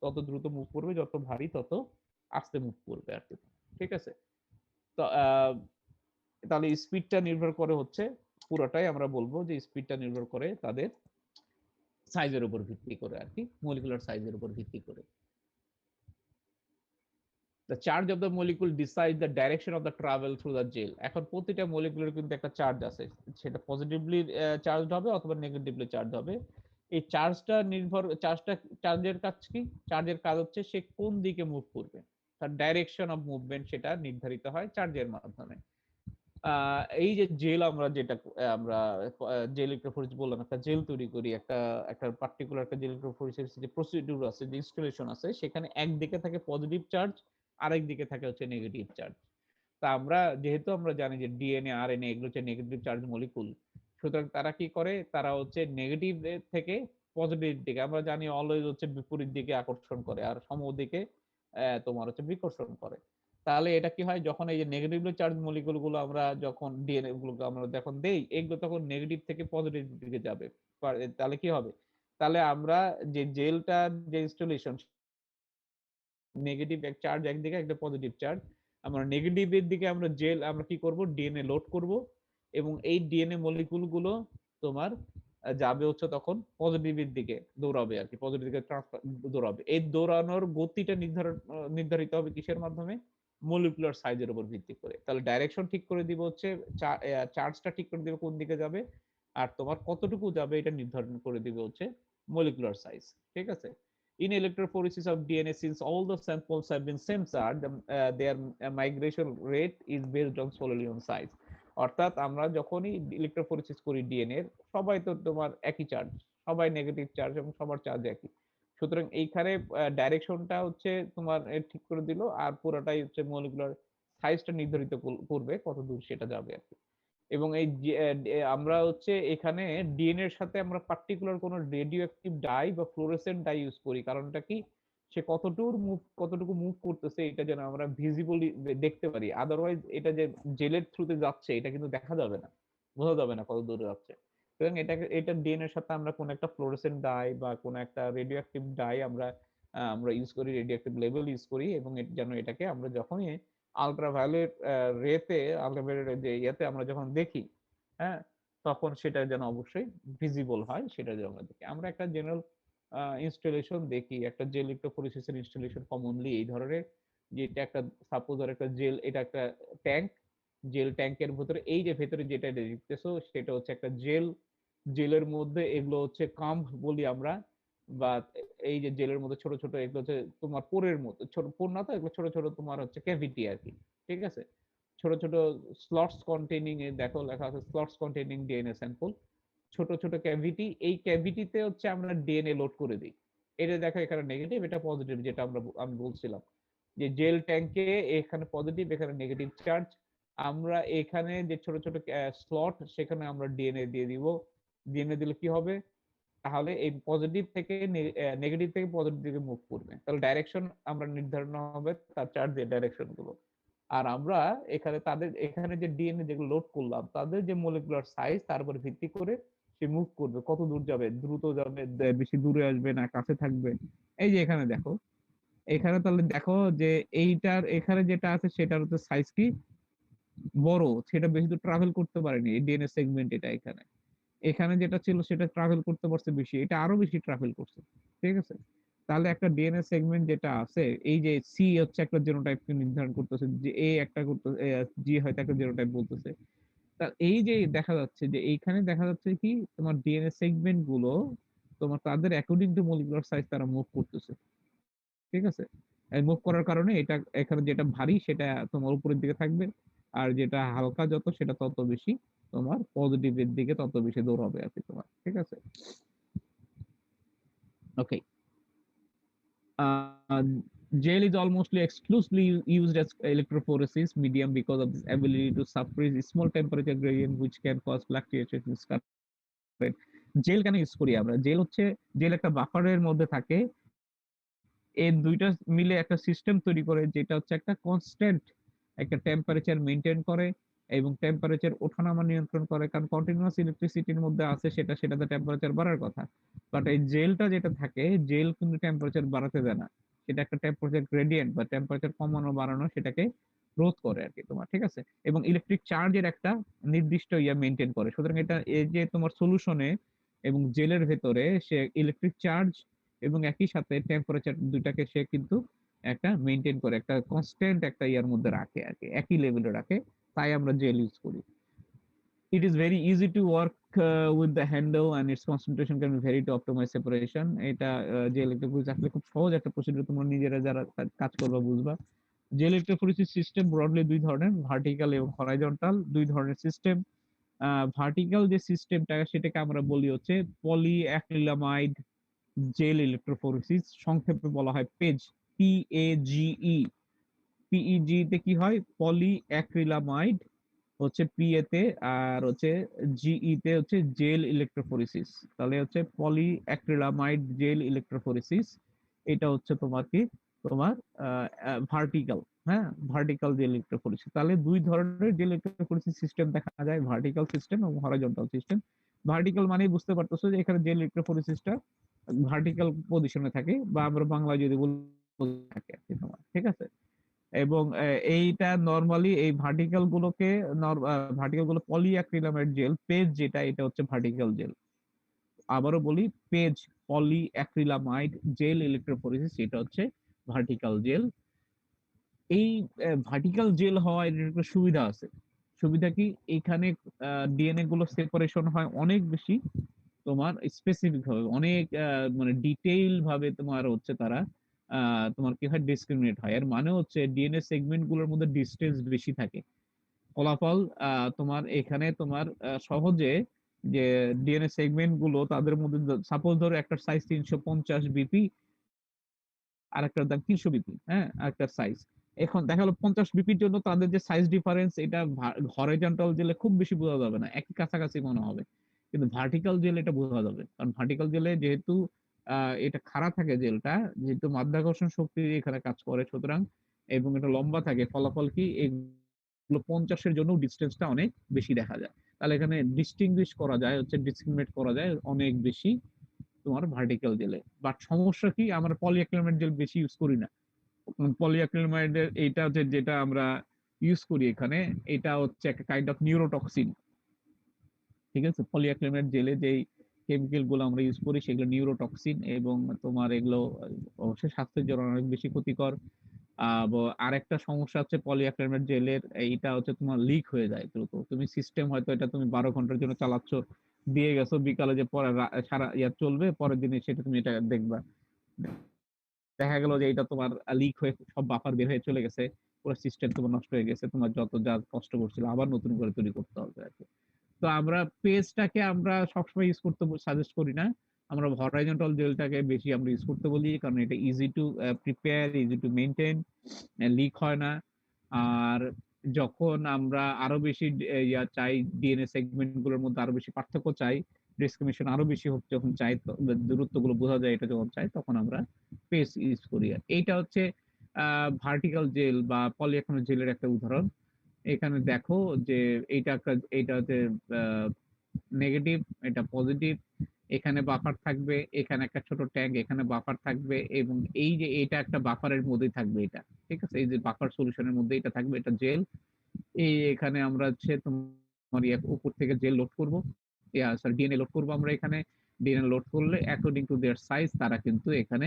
তত দ্রুত মুভ করবে, যত ভারী তত আস্তে মুভ করবে আর কি। ঠিক আছে। তো তাহলে স্পিডটা নির্ভর করে হচ্ছে, পুরোটাই আমরা বলবো যে স্পিডটা নির্ভর করে তাদের সাইজের উপর ভিত্তি করে আর কি, মলিকুলার সাইজের উপর ভিত্তি করে। The charge of the molecule decides the direction of the travel through the gel. এখন প্রতিটা মলিকুলের কিন্তু একটা চার্জ আছে, সেটা পজিটিভলি চার্জড হবে অথবা নেগেটিভলি চার্জ হবে। এই চার্জের কাজ কি? চার্জের কাজ হচ্ছে সে কোন দিকে মুভ করবে, তার ডাইরেকশন অফ মুভমেন্ট সেটা নির্ধারিত হয় চার্জের মাধ্যমে। এই যে জেল আমরা যেটা আমরা জেল ইলেকট্রোফোরেসিস বললাম, একটা জেল তৈরি করি, একটা পার্টিকুলার একটা জেল ইলেকট্রোফোরেসিস যে প্রসিডিউর আছে, যে ইনস্টলেশন আছে, সেখানে একদিকে থাকে পজিটিভ চার্জ, আরেক দিকে থাকে হচ্ছে নেগেটিভ চার্জ। তা যেহেতু আমরা জানি যে ডিএনএ আরএনএ এগুলো হচ্ছে নেগেটিভ চার্জ মলিকুল, সুতরাং তারা কি করে, তারা হচ্ছে নেগেটিভ থেকে পজিটিভ দিকে, আমরা জানি অলওয়েজ হচ্ছে বিপরীত দিকে আকর্ষণ করে, আর সম দিকে তোমার হচ্ছে বিকর্ষণ করে। তাহলে এটা কি হয়, যখন এই যে নেগেটিভলি চার্জ মলিকুল গুলো আমরা যখন ডিএনএ গুলোকে আমরা যখন দেই, এগুলো তখন নেগেটিভ থেকে পজিটিভ দিকে যাবে। তাহলে কি হবে, তাহলে আমরা যে জেলটা যে ইনস্টলেশন, নেগেটিভ এক চার্জ একদিকে, একটা পজিটিভ চার্জ, আমরা নেগেটিভের দিকে আমরা কি করব, ডিএনএ লোড করব, এবং এই ডিএনএ মলিকুল গুলো তোমার যাবে হচ্ছে তখন পজিটিভের দিকে দৌড়াবে আর কি, পজিটিভ দিকে দৌড়াবে। এই দৌড়ানোর গতিটা নির্ধারিত হবে কিসের মাধ্যমে, মলিকুলার সাইজের উপর ভিত্তি করে। তাহলে ডাইরেকশন ঠিক করে দিব হচ্ছে, চার্জটা ঠিক করে দিবে কোন দিকে যাবে, আর তোমার কতটুকু যাবে এটা নির্ধারণ করে দিবে হচ্ছে মলিকুলার সাইজ। ঠিক আছে? In electrophoresis of DNA, since all the samples have been same charge, their migration rate is based on solely on size. অর্থাৎ আমরা যখনই ইলেকট্রোফোরেসিস করি ডিএনএ, সবাই তো তোমার একই চার্জ, সবাই নেগেটিভ চার্জ এবং সবার চার্জ একই। সুতরাং এইখানে ডাইরেকশনটা হচ্ছে তোমার ঠিক করে দিল, আর পুরোটাই হচ্ছে মলিকুলার সাইজটা নির্ধারিত করবে কত দূর সেটা যাবে আর কি। এবং আমরা হচ্ছে এখানে ডিএনএ এর সাথে আমরা পার্টিকুলার কোনো রেডিও অ্যাক্টিভ ডাই বা ফ্লোরোসেন্ট ডাই ইউজ করি, কারণটা কি, সে কতটুকু মুভ করতেছে এটা যেন আমরা ভিজিবলি দেখতে পারি। আদারওয়াইজ এটা যে জেলের থ্রুতে যাচ্ছে এটা কিন্তু দেখা যাবে না, বোঝা যাবে না কত দূরে যাচ্ছে। সুতরাং এটা ডিএনএ এর সাথে আমরা কোন একটা ফ্লোরোসেন্ট ডাই বা কোন একটা রেডিও অ্যাক্টিভ ডাই আমরা ইউজ করি, রেডিও অ্যাক্টিভ লেবেল ইউজ করি, এবং যেন এটাকে আমরা যখনই আলট্রাভায়োলেট আলট্রাভায়োলেট যে ইয়েতে আমরা যখন দেখি, হ্যাঁ, তখন সেটা যেন অবশ্যই ভিজিবল হয়, সেটা যেন আমরা দেখি। আমরা একটা জেনারেল ইনস্টলেশন দেখি, একটা জেল ইলেকট্রোফোরেসিসের ইনস্টলেশন কমনলি এই ধরনের, যে এটা একটা সাপোজ আর একটা জেল, এটা একটা ট্যাঙ্ক, জেল ট্যাঙ্কের ভিতরে এই যে ভেতরে যেটা দেখতেছো সেটা হচ্ছে একটা জেলের মধ্যে এগুলো হচ্ছে কাম্প বলি আমরা, বা এই যে জেলের মধ্যে ছোট ছোট এগুলো হচ্ছে তোমার পোরের মতো, ছোট পোর না তো, এগুলো ছোট ছোট তোমার হচ্ছে ক্যাভিটি আর কি। ঠিক আছে? ছোট ছোট স্লটস কন্টেইনিং, এ দেখো লেখা আছে স্লটস কন্টেইনিং ডিএনএ স্যাম্পল, ছোট ছোট ক্যাভিটি, এই ক্যাভিটিতে হচ্ছে আমরা ডিএনএ লোড করে দিই। এটা দেখো এখানে নেগেটিভ, এটা পজিটিভ, যেটা আমি বলছিলাম যে জেল ট্যাঙ্কে এখানে পজিটিভ, এখানে নেগেটিভ চার্জ, আমরা এখানে যে ছোট ছোট স্লট, সেখানে আমরা ডিএনএ দিয়ে দিব। ডিএনএ দিলে কি হবে, তাহলে এই পজিটিভ থেকে নেগেটিভ থেকে পজিটিভ দিকে মুভ করবে, তাহলে ডাইরেকশন আমরা নির্ধারণ হবে তার চার্জের ডাইরেকশন গুলো। আর আমরা এখানে যে ডিএনএ যেগুলো লোড করলাম, তাদের যে মলিকুলার সাইজ, তার উপর ভিত্তি করে সে মুভ করবে, কত দূর যাবে, দ্রুত যাবে, বেশি দূরে আসবে না কাছে থাকবে। এই যে এখানে দেখো, এখানে তাহলে দেখো যে এখানে যেটা আছে সেটার হচ্ছে সাইজ কি বড়, সেটা বেশি দূর ট্রাভেল করতে পারেনি এই ডিএনএ সেগমেন্ট, এটা এখানে এখানে যেটা ছিল সেটা ট্রাভেল করতে পারছে বেশি, এটা আরো বেশি ট্রাভেল করছে। ঠিক আছে? তাহলে একটা ডিএনএ সেগমেন্ট যেটা আছে, এই যে সি হচ্ছে একটা জিনোটাইপকে নির্ধারণ করতেছে, যে এ একটা করতেছে, জি হয়তো একটা জিনোটাইপ বলতেছে। তা এই যে দেখা যাচ্ছে যে এইখানে দেখা যাচ্ছে কি, তোমার ডিএনএ সেগমেন্ট গুলো তোমার তাদের অ্যাকর্ডিং টু মলিকুলার সাইজ তারা মুভ করতেছে। ঠিক আছে? মুভ করার কারণে এটা এখানে যেটা ভারী সেটা তোমার উপরের দিকে থাকবে, আর যেটা হালকা যত সেটা তত বেশি তোমার পজিটিভের দিকে তত বেশি দৌড়াবে আর কি তোমার। ঠিক আছে? ওকে। Gel is almost exclusively used as electrophoresis medium because of this ability to suppress small temperature gradient which can cause fluctuations in current. Gel কেন ইউজ করি আমরা, জেল একটা বাফারের মধ্যে থাকে, এই দুইটা মিলে একটা সিস্টেম তৈরি করে, যেটা হচ্ছে একটা কনস্ট্যান্ট একটা টেম্পারেচার মেইনটেইন করে এবং টেম্পারেচার ওঠানামা নিয়ন্ত্রণ করে, কারণ কন্টিনিউয়াস ইলেকট্রিসিটির মধ্যে আছে সেটাতে টেম্পারেচার বাড়ার কথা, বাট এই জেলটা যেটা থাকে, জেল কিন্তু টেম্পারেচার বাড়াতে দেয় না, সেটা একটা টেম্পারেচার গ্রেডিয়েন্ট বা টেম্পারেচার কমানো বাড়ানো সেটাকে রোধ করে আর কি তোমার। ঠিক আছে? এবং ইলেকট্রিক চার্জের একটা নির্দিষ্ট মেইনটেইন করে। সুতরাং এটা এই যে তোমার সলিউশনে এবং জেলের ভেতরে সে ইলেকট্রিক চার্জ এবং একই সাথে টেম্পারেচার দুইটাকে সে কিন্তু একটা মেইনটেইন করে, একটা কনস্ট্যান্ট একটা ইয়ার মধ্যে রাখে আর কি, একই লেভেলে রাখে, তাই আমরা জেল ইউজ করি। It is very easy to work with the handle and its concentration can be varied to optimize separation. এটা যে ইলেকট্রোফোরেসিস আসলে খুব সহজ একটা প্রসিডিউর, তোমরা নিজেরা যারা কাজ করবা বুঝবা। যে ইলেকট্রোফোরেসিস সিস্টেম ব্রডলি দুই ধরনের, ভার্টিক্যাল এবং হরাইজন্টাল, দুই ধরনের সিস্টেম। ভার্টিক্যাল যে সিস্টেমটা সেটাকে আমরা বলি হচ্ছে পলিঅ্যাক্রিলামাইড জেল ইলেকট্রোফোরেসিস, সংক্ষেপে বলা হয় পেজ, PAGE। PEG তে কি হয়, পলিঅ্যাক্রিলামাইড হচ্ছে PA তে, আর হচ্ছে GE তে হচ্ছে জেল ইলেকট্রোফোরেসিস। তাহলে হচ্ছে পলিঅ্যাক্রিলামাইড জেল ইলেকট্রোফোরেসিস, এটা হচ্ছে তোমার কি, তোমার ভার্টিক্যাল। হ্যাঁ, ভার্টিক্যাল জেল ইলেকট্রোফোরেসিস। তাহলে দুই ধরনের জেল ইলেকট্রোফোরেসিস সিস্টেম দেখা যায়, ভার্টিক্যাল সিস্টেম এবং হরাইজন্টাল সিস্টেম। ভার্টিক্যাল মানে বুঝতে পারতেছো যে এখানে জেল ইলেকট্রোফোরেসিসটা ভার্টিক্যাল পজিশনে থাকে, বা আমরা বাংলায় যদি বলি থাকে আর কি তোমার, ঠিক আছে। এবং এইটা নরমালি এই ভার্টিক্যাল গুলো পলিঅ্যাক্রিলামাইড জেল পেজ, যেটা এটা হচ্ছে ভার্টিক্যাল জেল। আবারও বলি, পেজ পলিঅ্যাক্রিলামাইড জেল ইলেকট্রোফোরেসিস, এটা হচ্ছে ভার্টিক্যাল জেল। এই ভার্টিক্যাল জেল হওয়ার একটা সুবিধা আছে। সুবিধা কি, এখানে ডিএনএ গুলো সেপারেশন হয় অনেক বেশি, তোমার স্পেসিফিক ভাবে অনেক মানে ডিটেইল ভাবে তোমার হচ্ছে তারা তোমার কি হয়, ডিসক্রিমিনেট হয়। এর মানে হচ্ছে ডিএনএ সেগমেন্ট গুলোর মধ্যে ডিসটেন্স বেশি থাকে। ফলাফল তোমার এখানে তোমার সহজে যে ডিএনএ সেগমেন্ট গুলো তাদের মধ্যে, সাপোজ ধরো একটা সাইজ 350 বিপি আর একটা দাম 300 বিপি, হ্যাঁ, আরেকটা সাইজ। এখন দেখা গেলো 50 বিপির জন্য তাদের যে সাইজ ডিফারেন্স, এটা হরাইজন্টাল জেলে খুব বেশি বোঝা যাবে না, একই কাছাকাছি মনে হবে। কিন্তু ভার্টিক্যাল জেল এটা বোঝা যাবে, কারণ ভার্টিক্যাল জেলে যেহেতু এটা খাড়া থাকে জেলটা, যেহেতু মাধ্যাকর্ষণ শক্তি এখানে কাজ করে, সুতরাং এবং এটা লম্বা থাকে, ফলাফল কি এগুলো 50-এর জন্য ডিস্টেন্সটা অনেক বেশি দেখা যায়। তাহলে এখানে ডিস্টিংগুইশ করা যায়, হচ্ছে ডিসক্রিমিনেট করা যায় অনেক বেশি তোমার ভার্টিক্যাল জেলে। বাট সমস্যা কি, আমরা পলিঅ্যাক্রিলামাইড জেল বেশি ইউজ করি না। পলিঅ্যাক্রিলামাইডের এইটা যেটা আমরা ইউজ করি এখানে, এটা হচ্ছে একটা কাইন্ড অফ নিউরোটক্সিন, ঠিক আছে। পলিঅ্যাক্রিলামাইড জেলে যেই কেমিক্যাল গুলো আমরা ইউজ করি সেগুলো নিউরোটক্সিন, এবং তোমার এগুলো অবশ্যই স্বাস্থ্যের জন্য অনেক বেশি ক্ষতিকর। আরেকটা সমস্যা হচ্ছে পলিঅ্যাক্রিলামাইড জেলের, এইটা হচ্ছে তোমার লিক হয়ে যায় দ্রুত। তুমি সিস্টেম হয়তো এটা তুমি 12 ঘন্টার জন্য চালাচ্ছ, দিয়ে গেছো, বিকালে যে পরে সারা চলবে, পরের দিনে সেটা তুমি এটা দেখবা, দেখা গেল যে এটা তোমার লিক হয়ে সব বাফার বের হয়ে চলে গেছে, পুরো সিস্টেম তোমার নষ্ট হয়ে গেছে, তোমার যত যা কষ্ট করছিল আবার নতুন করে তৈরি করতে হবে আর কি। তো আমরা পেজটাকে আমরা সবসময় ইউজ করতে সাজেস্ট করি না, আমরা হরাইজন্টাল জেলটাকে বেশি আমরা ইউজ করতে বলি, কারণ এটা easy to prepare, easy to maintain, leak হয় না। আর যখন আমরা আরো বেশি চাই, ডিএনএ সেগমেন্ট গুলোর মধ্যে আরো বেশি পার্থক্য চাই, ডিসক্রিমিনেশন আরো বেশি হোক যখন চাই, দূরত্ব গুলো বোঝা যায়, এটা যখন চাই, তখন আমরা পেজ ইউজ করি। এইটা হচ্ছে ভার্টিক্যাল জেল বা পলিঅ্যাক্রিলামাইড জেলের একটা উদাহরণ। এখানে দেখো যে এইটা হচ্ছে নেগেটিভ, এটা পজিটিভ। এখানে বাফার থাকবে, এখানে একটা ছোট ট্যাঙ্ক, এখানে বাফার থাকবে, এবং এই যে এটা একটা বাফারের মধ্যেই থাকবে এটা, ঠিক আছে। এই যে বাফার সলিউশনের মধ্যে এটা থাকবে, এটা জেল। এই এখানে আমরা হচ্ছে তোমার উপর থেকে জেল লোড করবো, সরি ডিএনএ লোড করবো আমরা এখানে। ডিএনএ লোড করলে অ্যাকর্ডিং টু দেয়ার সাইজ তারা কিন্তু এখানে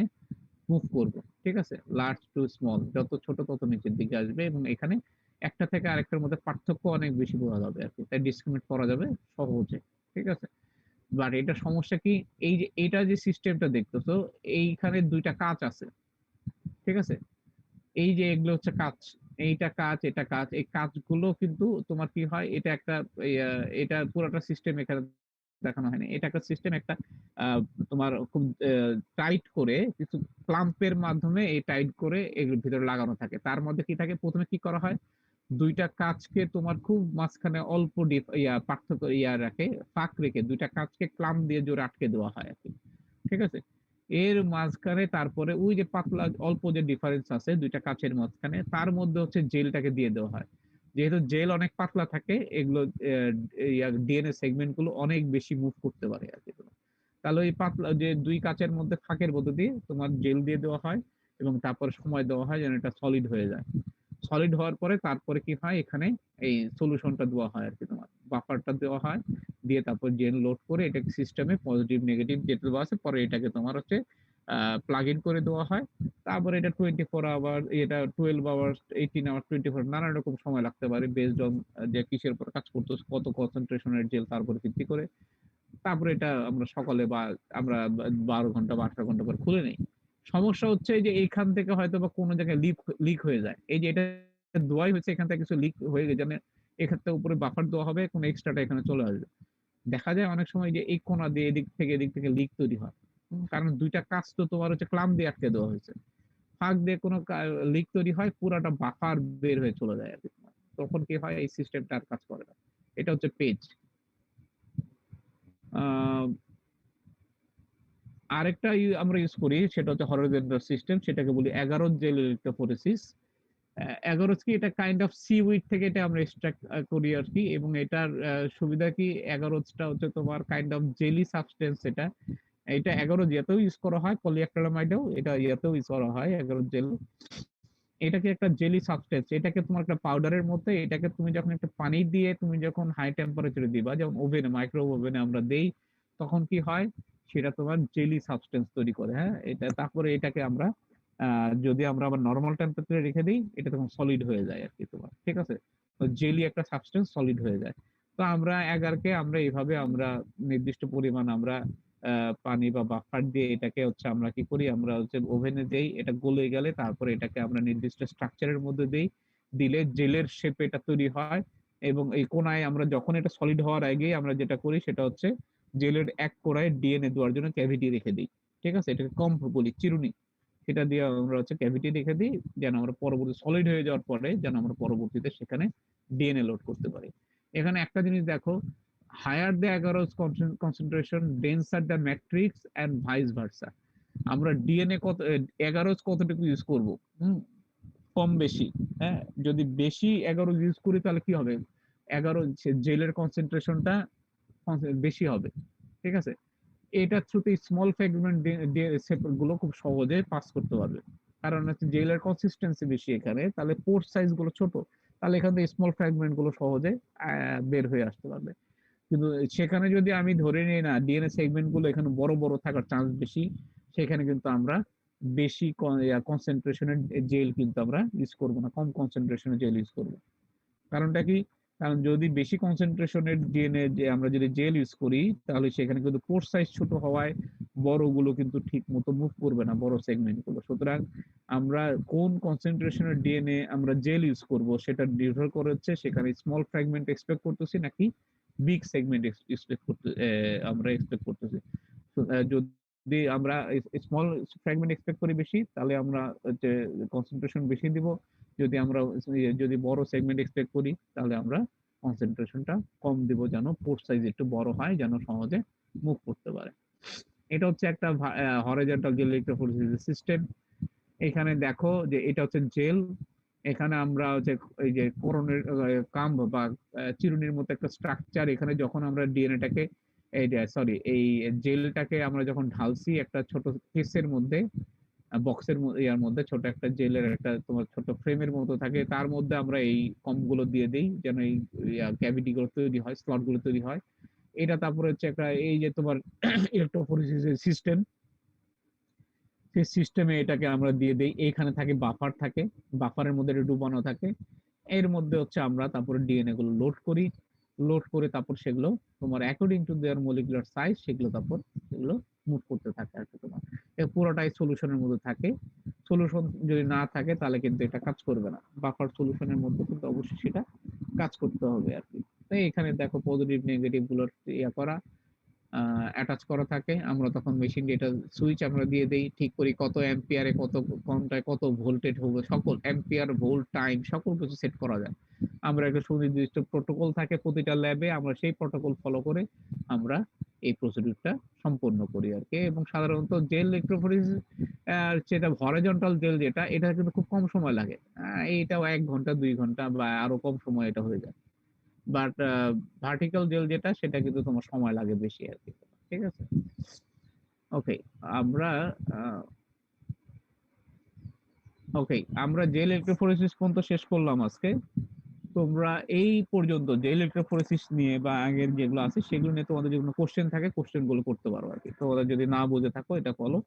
মুভ করবে, ঠিক আছে। লার্জ টু স্মল, যত ছোট তত নিচের দিকে আসবে, এবং এখানে একটা থেকে আরেকটার মধ্যে পার্থক্য অনেক বেশি বোঝা যাবে আর কি, তাই ডিসক্রিমিনেট করা যাবে সহজে, ঠিক আছে। বাট এটা সমস্যা কি, এই যে এটা যে সিস্টেমটা দেখতেছো, এইখানে দুইটা কাঁচ আছে, ঠিক আছে। এই যে এগুলো হচ্ছে কাঁচ, এইটা কাঁচ, এটা কাঁচ, এই কাঁচগুলো কিন্তু তোমার কি হয়, এটা একটা এটা পুরোটা সিস্টেম এখানে দেখানো হয়নি। এটা একটা সিস্টেম, একটা তোমার খুব টাইট করে কিছু ক্লাম্পের মাধ্যমে এই টাইট করে এগুলোর ভিতরে লাগানো থাকে। তার মধ্যে কি থাকে, প্রথমে কি করা হয়, দুইটা কাঁচকে তোমার খুব মাঝখানে অল্প পার্থক্য রাখে, ফাঁক রেখে দুইটা কাঁচকে ক্লাম্প দিয়ে জোরে আটকে দেওয়া হয় আর কি, ঠিক আছে। এর মাঝখানে তারপরে ওই যে পাতলা অল্প যে ডিফারেন্স আছে দুইটা কাঁচের মাঝখানে, তার মধ্যে হচ্ছে জেলটাকে দিয়ে দেওয়া হয়। যেহেতু জেল অনেক পাতলা থাকে, এগুলো ডিএনএ সেগমেন্ট গুলো অনেক বেশি মুভ করতে পারে আর কি। তাহলে ওই পাতলা যে দুই কাঁচের মধ্যে ফাঁকের মধ্যে দিয়ে তোমার জেল দিয়ে দেওয়া হয়, এবং তারপর সময় দেওয়া হয় যেন এটা সলিড হয়ে যায়। সলিড হওয়ার পরে তারপরে কি হয়, এখানে এই সলিউশনটা দেওয়া হয় আর কি, তোমার বাফারটা দেওয়া হয়, দিয়ে তারপর জেল লোড করে এটাকে সিস্টেমে পজিটিভ নেগেটিভ যেটা দেওয়া আছে, পরে এটাকে তোমার হচ্ছে প্লাগ ইন করে দেওয়া হয়। তারপরে এটা 24 আওয়ার, এটা 12 আওয়ার্স, 18 আওয়ার্স, 24 নানান রকম সময় লাগতে পারে বেসড অন যে কিসের উপর কাজ করতেছে, কত কনসেনট্রেশন এর জেল তার উপর ভিত্তি করে। তারপরে এটা আমরা সকালে বা আমরা 12 ঘন্টা বা 18 ঘন্টা পর খুলে নেই। সমস্যা হচ্ছে যে এখান থেকে হয়তোবা কোন জায়গায় লিক হয়ে যায়। এই যে এটা ধোয়াই হয়েছে, এখান থেকে কিছু লিক হয়ে গেছে, মানে এখান থেকে উপরে বাফার দেওয়া হবে, কোন এক্সট্রাটা এখানে চলে আসবে। দেখা যায় অনেক সময় যে এই কোণা দিয়ে এদিক থেকে লিক তৈরি হয়। কারণ ২ টা কাঁচ তো তোমার হচ্ছে ক্লাম দিয়ে আটকে দেওয়া হয়েছে। ফাঁক দিয়ে কোন লিক তৈরি হয়, পুরাটা বাফার বের হয়ে চলে যায় আরকি। তখন কি হয়, এই সিস্টেমটা আর কাজ করে না। এটা হচ্ছে পেজ। আ আরেকটা আমরা ইউজ করি, সেটা হচ্ছে হরাইজন্টাল সিস্টেম, সেটাকে বলি এগারোস জেল ইলেক্ট্রোফোরেসিস। 'এগারোস' কি, এটা কাইন্ড অফ সিউইড থেকে এটা আমরা এক্সট্রাক্ট করি আরকি, এবং এটার সুবিধা কি, 'এগারোস' টা হচ্ছে তোমার কাইন্ড অফ জেলি সাবস্টেন্স এটা। এটা 'এগারোস' ইয়েতেও ইউজ করা হয়, পলিঅ্যাক্রিলামাইডেও এটা ইয়েতেও ইউজ করা হয় 'এগারোস' জেল। এটা কি একটা জেলি সাবস্টেন্স। এটাকে তোমার একটা পাউডারের মধ্যে, এটাকে তুমি যখন একটু পানি দিয়ে তুমি যখন হাই টেম্পারেচারে দিবা, যেমন ওভেনে, মাইক্রোওয়েভ ওভেনে আমরা দেই, তখন কি হয়, সেটা তোমার জেলি সাবস্টেন্স তৈরি করে, হ্যাঁ? এটা তারপরে এটাকে আমরা আ যদি আমরা আবার নরমাল টেম্পারেচারে রেখে দেই, এটা তখন সলিড হয়ে যায় আরকি তোমার। ঠিক আছে? তো জেলি একটা সাবস্টেন্স সলিড হয়ে যায়। তো আমরা এগারকে আমরা এভাবে আমরা নির্দিষ্ট পরিমাণ আমরা আ পানি বা বাফার দিয়ে এটাকে হচ্ছে আমরা কি করি, আমরা হচ্ছে ওভেনে দেই, এটা গলে গেলে তারপরে এটাকে আমরা নির্দিষ্ট স্ট্রাকচার এর মধ্যে দেই। দিলে জেলের শেপে এটা তৈরি হয়, এবং এই কোণায় আমরা যখন এটা সলিড হওয়ার আগেই আমরা যেটা করি সেটা হচ্ছে জেলের এক কোণায় ডিএনএ দেওয়ার জন্য ক্যাভিটি রেখে দেই। ঠিক আছে? এটাকে কম্প বলি, চিরুনি। সেটা দিয়ে আমরা হচ্ছে ক্যাভিটি রেখে দিই, যেন আমরা পরবর্তী সলিড হয়ে যাওয়ার পরে যেন আমরা পরবর্তীতে সেখানে ডিএনএ লোড করতে পারি। এখানে একটা জিনিস দেখো, higher the agarose concentration, denser the matrix and vice versa. আমরা ডিএনএ কত, এগারোস কতটুকু ইউজ করব, হুম? কম বেশি, হ্যাঁ? যদি বেশি এগারোস ইউজ করি তাহলে কি হবে? জেলের কনসেনট্রেশনটা বেশি হবে। ঠিক আছে? এটার থ্রুতে স্মল ফ্র্যাগমেন্ট গুলো খুব সহজে পাস করতে পারবে। কারণ হচ্ছে জেলের কনসিস্টেন্সি বেশি এখানে, তাহলে পোর্ট সাইজ গুলো ছোট। তাহলে এখান থেকে স্মল ফ্র্যাগমেন্ট গুলো সহজে বের হয়ে আসতে পারবে। কিন্তু সেখানে যদি আমি ধরে নিই না, ডিএনএ সেগমেন্ট গুলো এখানে বড়, বড় থাকার চান্স বেশি, সেখানে কিন্তু আমরা বেশি কনসেনট্রেশন এর জেল কিন্তু আমরা ইউজ করব না। কম কনসেনট্রেশন এর জেল ইউজ করব। কারণটা কি? কারণ যদি বেশি কনসেনট্রেশনের ডিএনএ যে আমরা যদি জেল ইউজ করি, তাহলে সেখানে কিন্তু পোর্ট সাইজ ছোট হওয়ায় বড়গুলো কিন্তু ঠিকমতো মুভ করবে না, বড় সেগমেন্ট গুলো। সুতরাং আমরা কোন কনসেনট্রেশনের ডিএনএ আমরা জেল ইউজ করব, সেটা নির্ভর করে হচ্ছে সেখানে স্মল ফ্র্যাগমেন্ট এক্সপেক্ট করতেছি নাকি বিগ সেগমেন্ট আমরা এক্সপেক্ট করতেছি। তো যদি আমরা স্মল ফ্র্যাগমেন্ট এক্সপেক্ট করি বেশি, তাহলে আমরা হচ্ছে কনসেনট্রেশন বেশি দিব। যদি আমরা যদি বড় সেগমেন্ট এক্সপেক্ট করি, তাহলে আমরা কনসেনট্রেশনটা কম দিব, যেন পোর্ট সাইজ একটু বড় হয়, যেন সহজে মুভ করতে পারে। এটা হচ্ছে একটা হরাইজন্টাল জেল ইলেক্ট্রোফোরেসিস সিস্টেম। এখানে দেখো যে এটা হচ্ছে জেল। এখানে আমরা হচ্ছে এই যে করণের কাম্ব বা চিরুনির মতো একটা স্ট্রাকচার, এখানে যখন আমরা ডিএনএটাকে এই জেলটাকে আমরা যখন ঢালছি একটা ছোট কেসের মধ্যে, বক্সের ইয়ার মধ্যে ছোট একটা জেলের একটা তোমার ছোট ফ্রেমের মতো থাকে, তার মধ্যে আমরা এই কম্পগুলো দিয়ে দেই, যেন এই ক্যাভিটি গুলো তৈরি হয়, স্লট গুলো তৈরি হয়। এটা তারপরে হচ্ছে একটা এই যে তোমার ইলেকট্রোফোরেসিস সিস্টেম, সেই সিস্টেমে এটাকে আমরা দিয়ে দেই। এইখানে থাকে বাফার থাকে, বাফারের মধ্যে এটা ডুবানো থাকে। এর মধ্যে হচ্ছে আমরা তারপরে ডিএনএ গুলো লোড করি। লোড করে তারপর সেগুলো তোমার according to their molecular size সেগুলো তারপর সেগুলো মুভ করতে থাকে আরকি তোমার। পুরোটাই সলিউশনের মধ্যে থাকে। সলিউশন যদি না থাকে তাহলে কিন্তু এটা কাজ করবে না। বাফার সলিউশনের মধ্যে কিন্তু অবশ্যই সেটা কাজ করতে হবে আরকি। তাই এখানে দেখো পজিটিভ নেগেটিভ গুলোর করা, অ্যাটাচ করা থাকে। আমরা তখন মেশিন এটা সুইচ আমরা দিয়ে দেই, ঠিক করি কত অ্যাম্পিয়ারে, কত ঘন্টায় কত ভোল্টেজ হবে, সকল অ্যাম্পিয়ার, ভোল্ট, টাইম সকল কিছু সেট করা যায়। আমরা একটা সুনির্দিষ্ট প্রোটোকল থাকে প্রতিটা ল্যাবে, আমরা সেই প্রোটোকল ফলো করে আমরা এই প্রসিডিউরটা সম্পন্ন করি আরকি। এবং সাধারণত জেল ইলেক্ট্রোফোরেসিস যেটা হরাইজন্টাল জেল যেটা, এটা কিন্তু খুব কম সময় লাগে। এইটাও ১ ঘন্টা ২ ঘন্টা বা আরো কম সময় এটা হয়ে যায়। বাট ভার্টিক্যাল জেল যেটা, সেটা কিন্তু তোমার সময় লাগে বেশি আরকি। ঠিক আছে? ওকে, আমরা আ ওকে, আমরা জেল ইলেক্ট্রোফোরেসিস পর্যন্ত শেষ করলাম আজকে। তোমরা এই পর্যন্ত জেল ইলেক্ট্রোফোরেসিস নিয়ে বা আগের যেগুলো আছে সেগুলো নিয়ে তোমাদের যদি কোন কোয়েশ্চেন থাকে, কোয়েশ্চেন গুলো করতে পারো আরকি। তোমাদের যদি না বুঝে থাকো এটা বলো।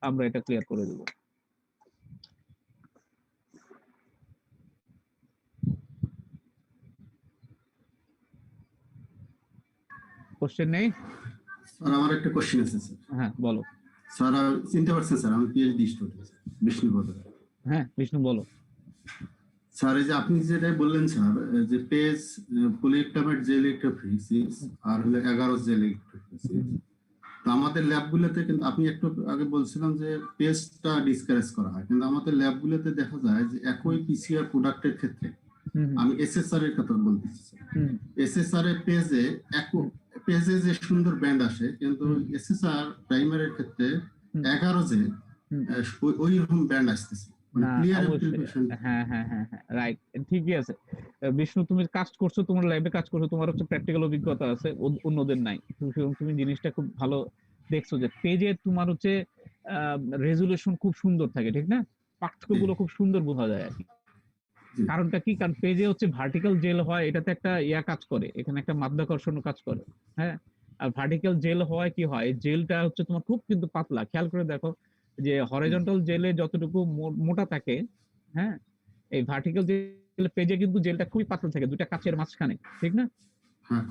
আমরা এটা ক্লিয়ার করে দেব। কোশ্চেন নেই? স্যার আমার একটা কোশ্চেন আছে স্যার। হ্যাঁ বলো। স্যার চিনতে পারছেন স্যার, আমি পিএইচডি স্টুডেন্ট বিষ্ণুপদ। হ্যাঁ বিষ্ণু বলো। স্যার এই যে আপনি যেটা বললেন স্যার, যে পেজ পলিএক্টামেট জেল ইলেক্ট্রোফোরেসিস আর হলো 11 জেল ইলেক্ট্রোফোরেসিস, তো আমাদের ল্যাবগুলোতে কিন্তু আপনি একটু আগে বলছিলাম যে পেজটা ডিসকারেজ করা হয়, কিন্তু আমাদের ল্যাবগুলোতে দেখা যায় যে একই পিসিআর প্রোডাক্টের ক্ষেত্রে, আমি এসএসআর এর কথা বলতেছি স্যার, এসএসআর এর পেজে যে সুন্দর ব্যান্ড আসে, কিন্তু এসএসআর প্রাইমারির ক্ষেত্রে 11 যে ওই রকম ব্যান্ড আসতেছে। হ্যাঁ হ্যাঁ হ্যাঁ হ্যাঁ রাইট, ঠিকই আছে। বিষ্ণু তুমি কাজ করছো, তোমার ল্যাবে কাজ করছো, তোমার হচ্ছে প্র্যাকটিক্যাল অভিজ্ঞতা আছে, অন্যদের নাই। তুমি জিনিসটা খুব ভালো দেখছো যে পেজে তোমার হচ্ছে রেজুলেশন খুব সুন্দর থাকে, ঠিক না? পার্থক্যগুলো খুব সুন্দর বোঝা যায় আর কি। কারণটা কি? কারণ পেজে হচ্ছে ভার্টিক্যাল জেল হয়, এটাতে একটা কাজ করে, এখানে একটা মাধ্যাকর্ষণ কাজ করে। হ্যাঁ, আর ভার্টিক্যাল জেল হয় কি হয়, জেলটা হচ্ছে তোমার খুব কিন্তু পাতলা। খেয়াল করে দেখো যে হরিজন্টাল জেলে যতটুকু মোটা থাকে, হ্যাঁ, এই ভার্টিক্যাল জেল পেজে কিন্তু জেলটা খুবই পাতলা থাকে, দুটা কাচের মাঝখানে, ঠিক না?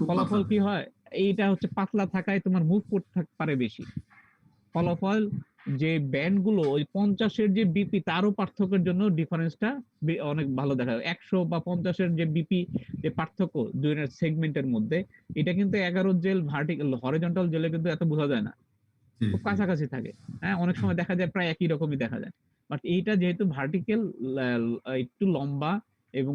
ফলাফল কি হয়? এইটা হচ্ছে পাতলা থাকায় তোমার মুভ করতে পারে বেশি। ফলাফল যে ব্যান্ড গুলো ওই 50-এর যে বিপি তারও পার্থক্যের জন্য ডিফারেন্সটা অনেক ভালো দেখা যায়। 100 বা 50-এর যে বিপি যে পার্থক্য দুই সেগমেন্টের মধ্যে, এটা কিন্তু 11 জেল ভার্টিক্যাল হরিজন্টাল জেলে কিন্তু এত বোঝা যায় না, খুব কাছাকাছি থাকে। হ্যাঁ, অনেক সময় দেখা যায় প্রায় একই রকমই দেখা যায়। বাট এইটা যেহেতু ভার্টিক্যাল একটু লম্বা এবং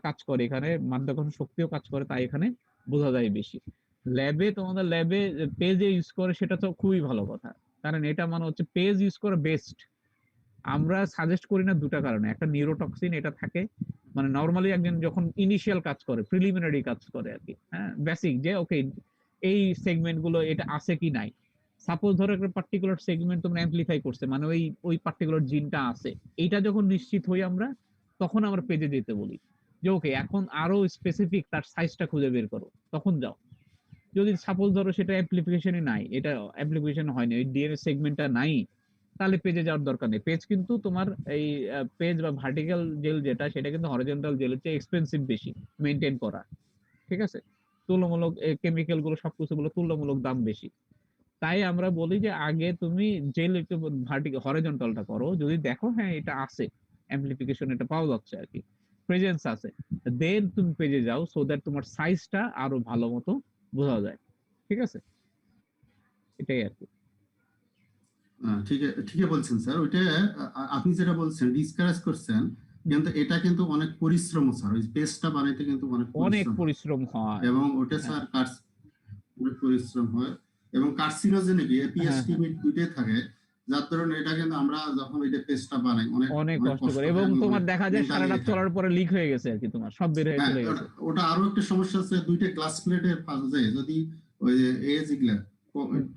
কাজ করে, এখানে মাধ্যাকর্ষণ শক্তিও কাজ করে, তাই এখানে বোঝা যায় বেশি। ল্যাবে তোমাদের ল্যাবে পেজে ইউজ করে সেটা তো খুবই ভালো কথা, কারণ এটা মানে হচ্ছে পেজ ইউজ করা বেস্ট। আমরা সাজেস্ট করি না দুটা কারণে, একটা নিউরোটক্সিন এটা থাকে, মানে নরমালি একজন যখন ইনিশিয়াল কাজ করে, প্রিলিমিনারি কাজ করে আর কি, হ্যাঁ, বেসিক যে ওকে এই সেগমেন্ট গুলো এটা আছে কি নাই। সাপোজ ধরো একটা পার্টিকুলার সেগমেন্ট তোমরা অ্যামপ্লিফাই করছে, মানে ওই পার্টিকুলার জিনটা আছে, এইটা যখন নিশ্চিত হই আমরা, তখন আমরা পেজে যেতে বলি যে ওকে এখন আরো স্পেসিফিক তার সাইজটা খুঁজে বের করো, তখন যাও। যদি সাপোজ ধরো সেটা অ্যাপ্লিকেশনই নাই, এটা অ্যাপ্লিকেশন হয়নি, ওই ডিএনএ সেগমেন্টটা নাই, তাহলে পেজে যাওয়ার দরকার নেই। পেজ কিন্তু তোমার এই পেজ বা ভার্টিক্যাল জেল যেটা, সেটা কিন্তু হরিজন্টাল জেলের চেয়ে এক্সপেন্সিভ বেশি মেইনটেইন করা, ঠিক আছে? তুলনামূলক কেমিক্যাল গুলো সবকিছু গুলো তুলনামূলক দাম বেশি। তাই আমরা বলি যে আগে তুমি জেল একটু ভার্টিক্যাল হরিজন্টালটা করো, যদি দেখো হ্যাঁ এটা আছে, অ্যাম্পলিফিকেশন এটা পাওয়া যাচ্ছে আর কি, প্রেজেন্স আছে, দেন তুমি পেজে যাও, সো দ্যাট তোমার সাইজটা আরো ভালো মতো বোঝা যায়, ঠিক আছে? এটাই আর কি। ঠিকই বলছেন স্যার। ওইটা আপনি যেটা বলছেন ডিসকারেজ করছেন, কিন্তু এটা কিন্তু অনেক পরিশ্রম স্যার, ওই পেজটা বানাইতে কিন্তু অনেক পরিশ্রম হয়, এবং ওটা স্যার অনেক পরিশ্রম হয় এবং কার্সিনোজেনিক এপিএসটি দুইটাই থাকে, যার কারণে এটা কিন্তু আমরা যখন এটা পেজটা বানাই অনেক কষ্ট করে, এবং তোমার দেখা যায় সারা রাত চলার পরে লিক হয়ে গেছে আর কি, তোমার সব বের হয়ে চলে গেছে। ওটা আরো একটা সমস্যা আছে, দুইটা গ্লাস প্লেটের ফাঁসে যদি ওই এজিগুলা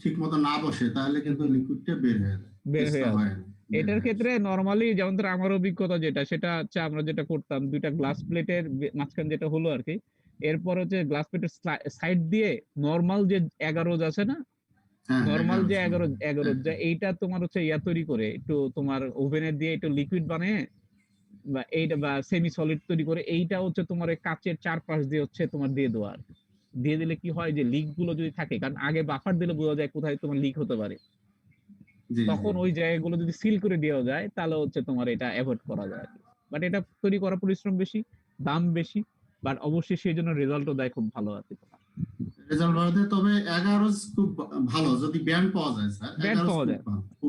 ঠিক মতো না বসে, তাহলে কিন্তু লিকুইডটা বের হয়ে যায়। এটার ক্ষেত্রে নরমালি যেমন ধর আমার অভিজ্ঞতা যেটা, সেটা হচ্ছে আমরা যেটা করতাম, দুইটা গ্লাস প্লেটের মাঝখান যেটা হলো আর কি, এরপর হচ্ছে গ্লাস প্লেটের সাইড দিয়ে নরমাল যে 11 আছে না, নরমাল যে 11 যে এইটা তোমার হচ্ছে তৈরি করে একটু তোমার ওভেনে দিয়ে একটু লিকুইড বানিয়ে বা এইটা বা সেমি সলিড তৈরি করে, এইটা হচ্ছে তোমার কাচের চারপাশ দিয়ে হচ্ছে তোমার দিয়ে দেওয়া, দিয়ে দিলে কি হয় যে লিক গুলো যদি থাকে, কারণ আগে বাফার দিলে বোঝা যায় কোথায় তোমার লিক হতে পারে, তখন ওই জায়গাগুলো যদি সিল করে দেওয়া যায় তাহলে হচ্ছে তোমার এটা অ্যাভয়েড করা যায়। বাট এটা তৈরি করা পরিশ্রম বেশি, দাম বেশি, বাট অবশ্যই সেই জন্য রেজাল্টও দেয় খুব ভালো আছে তোমার। রেজাল্ট ভালো দেয়, তবে 11 খুব ভালো যদি ব্যান্ড পাওয়া যায় স্যার, ব্যান্ড পাওয়া যায়,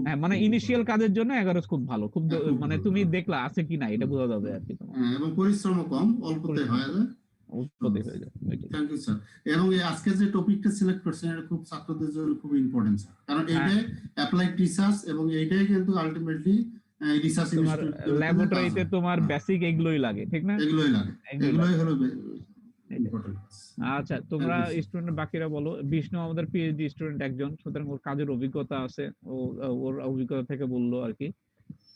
হ্যাঁ, মানে ইনিশিয়াল কাজের জন্য 11 খুব ভালো, খুব মানে তুমি দেখলা আছে কি না এটা বোঝা যাবে আর কি তোমার, এবং পরিশ্রমও কম, অল্পতে হয়ে যায়, অল্পতে হয়ে যায়। Thank you sir. এবং আজকে যে টপিকটা সিলেক্ট করছেন এটা খুব ছাত্রদের জন্য খুব ইম্পর্টেন্ট স্যার, কারণ এইটাই অ্যাপ্লাইড রিসার্চ এবং এইটাই কিন্তু আলটিমেটলি রিসার্চ ইনস্টিটিউট ল্যাবরেটরিতে তোমার বেসিক এগুলোই লাগে, ঠিক না? এগুলোই হলো ইম্পর্টেন্ট। আচ্ছা, তোমরা স্টুডেন্ট বাকিরা বলো। বিষ্ণু আমাদের পিএইচডি স্টুডেন্ট একজন, সুতরাং ওর কাজের অভিজ্ঞতা আছে, ওর অভিজ্ঞতা থেকে বললো আর কি।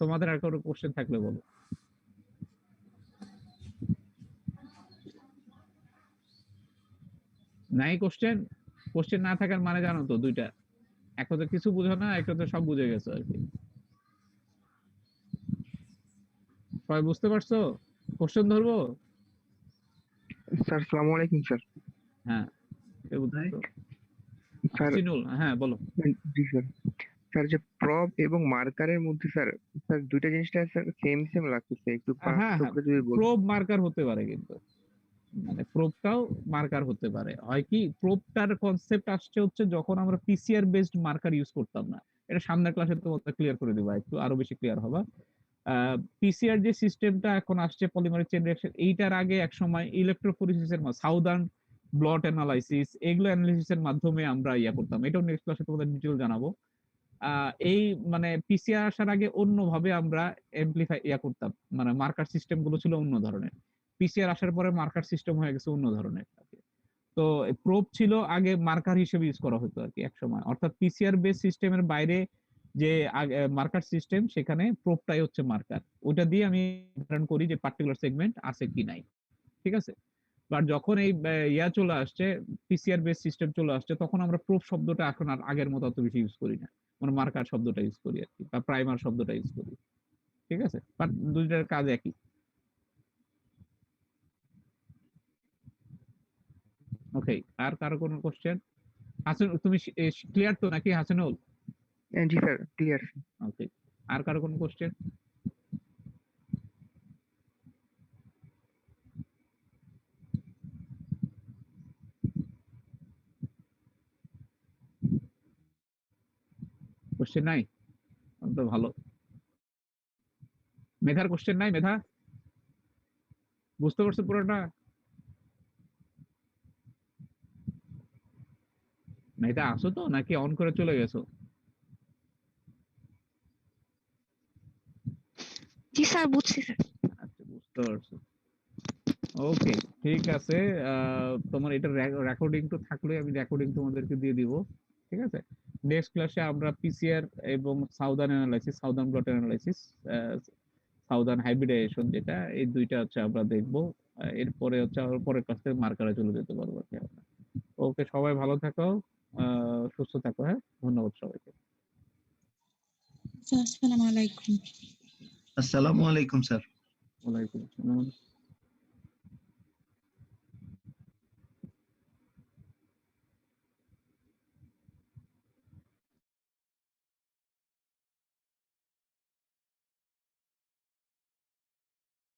তোমাদের আর কোনো কোশ্চেন থাকলে বলো। নাই কোশ্চেন না থাকার মানে জানো তো দুইটা, একটা তো কিছু বুঝো না, একটা তো সব বুঝে গেছো আর কি। সবাই বুঝতে পারছো? কোশ্চেন ধরবো? স্যার আসসালামু আলাইকুম স্যার। হ্যাঁ, কে বলছো? স্যার হাসিনুল, হ্যাঁ বলো। জি স্যার। স্যার যে প্রব এবং মার্কারের মধ্যে স্যার স্যার দুইটা জিনিসটা স্যার সেম সেম লাগতেছে, একটু হ্যাঁ হ্যাঁ, পার্থক্য যদি বলতেন। প্রোব মার্কার হতে পারে, কিন্তু মানে প্রোবটাও মার্কার হতে পারে। হয় কি, প্রোবটার কনসেপ্ট আসছে হচ্ছে যখন আমরা পিসিআর বেসড মার্কার ইউজ করতাম না। এটা সামনের ক্লাসে তোমাদের ক্লিয়ার করে দেবো, একটু আরো বেশি ক্লিয়ার হবে। পিসিআর যে সিস্টেমটা এখন আসছে, পলিমারেজ চেইন রিঅ্যাকশন, এইটার আগে এক সময় ইলেকট্রোফোরেসিসের সাউদার্ন ব্লট অ্যানালাইসিস, এগুলো অ্যানালিসিসের মাধ্যমে আমরা ইয়া করতাম। এটাও নেক্সট ক্লাসে তোমাদের ডিটেইল জানাবো। এই মানে পিসিআর আসার আগে অন্যভাবে আমরা এমপ্লিফাই ইয়া করতাম, মানে মার্কার সিস্টেম গুলো ছিল অন্য ধরনের। পিসিআর আসার পরে মার্কার সিস্টেম হয়ে গেছে অন্য ধরনের। তো প্রোব ছিল আগে মার্কার হিসেবে ইউজ করা হতো আর কি এক সময়, অর্থাৎ পিসিআর বেস সিস্টেমের বাইরে যে মার্কার সিস্টেম, সেখানে প্রোবটাই হচ্ছে মার্কার। ওটা দিয়ে আমি নির্ধারণ করি যে পার্টিকুলার সেগমেন্ট আছে কি নাই, ঠিক আছে। বাট যখন এই ইয়া চলে আসছে, পিসিআর বেস সিস্টেম চলে আসছে, তখন আমরা প্রোব শব্দটা এখন আর আগের মতো অত বেশি ইউজ করি না, মানে মার্কার শব্দটা ইউজ করি আর কি, বা প্রাইমার শব্দটা ইউজ করি, ঠিক আছে। বাট দুইটার কাজ একই। ওকে, আর কারো কোনো কোশ্চেন? হাসান, তুমি ক্লিয়ার তো নাকি হাসানুল? জি স্যার, ক্লিয়ার। ওকে, আর কারো কোনো কোশ্চেন? কোশ্চেন নাই? তো ভালো। মেধার কোশ্চেন নাই? মেধা, বুঝতে পারছো পুরোটা? মেধা আসো তো, নাকি অন করে চলে গেছো? জি স্যার, বুঝছি স্যার। আচ্ছা, বুঝতে পারছো। ওকে, ঠিক আছে। তোমার এটা রেকর্ডিং তো থাকলে আমি রেকর্ডিং তোমাদেরকে দিয়ে দিব, ঠিক আছে। নেক্সট ক্লাসে আমরা পিসিআর এবং southern analysis, southern blot analysis, southern hybridization, যেটা এই দুইটা হচ্ছে আমরা দেখবো। এরপরে হচ্ছে আবার পরের ক্লাস থেকে মার্কারে চলে যেতে পারবো আর কি আমরা। ওকে, সবাই ভালো থাকো, সুস্থ থাকো, হ্যাঁ, ধন্যবাদ সবাইকে। আসসালামু আলাইকুম। আসসালামু আলাইকুম স্যার। ওয়ালাইকুম আসসালাম।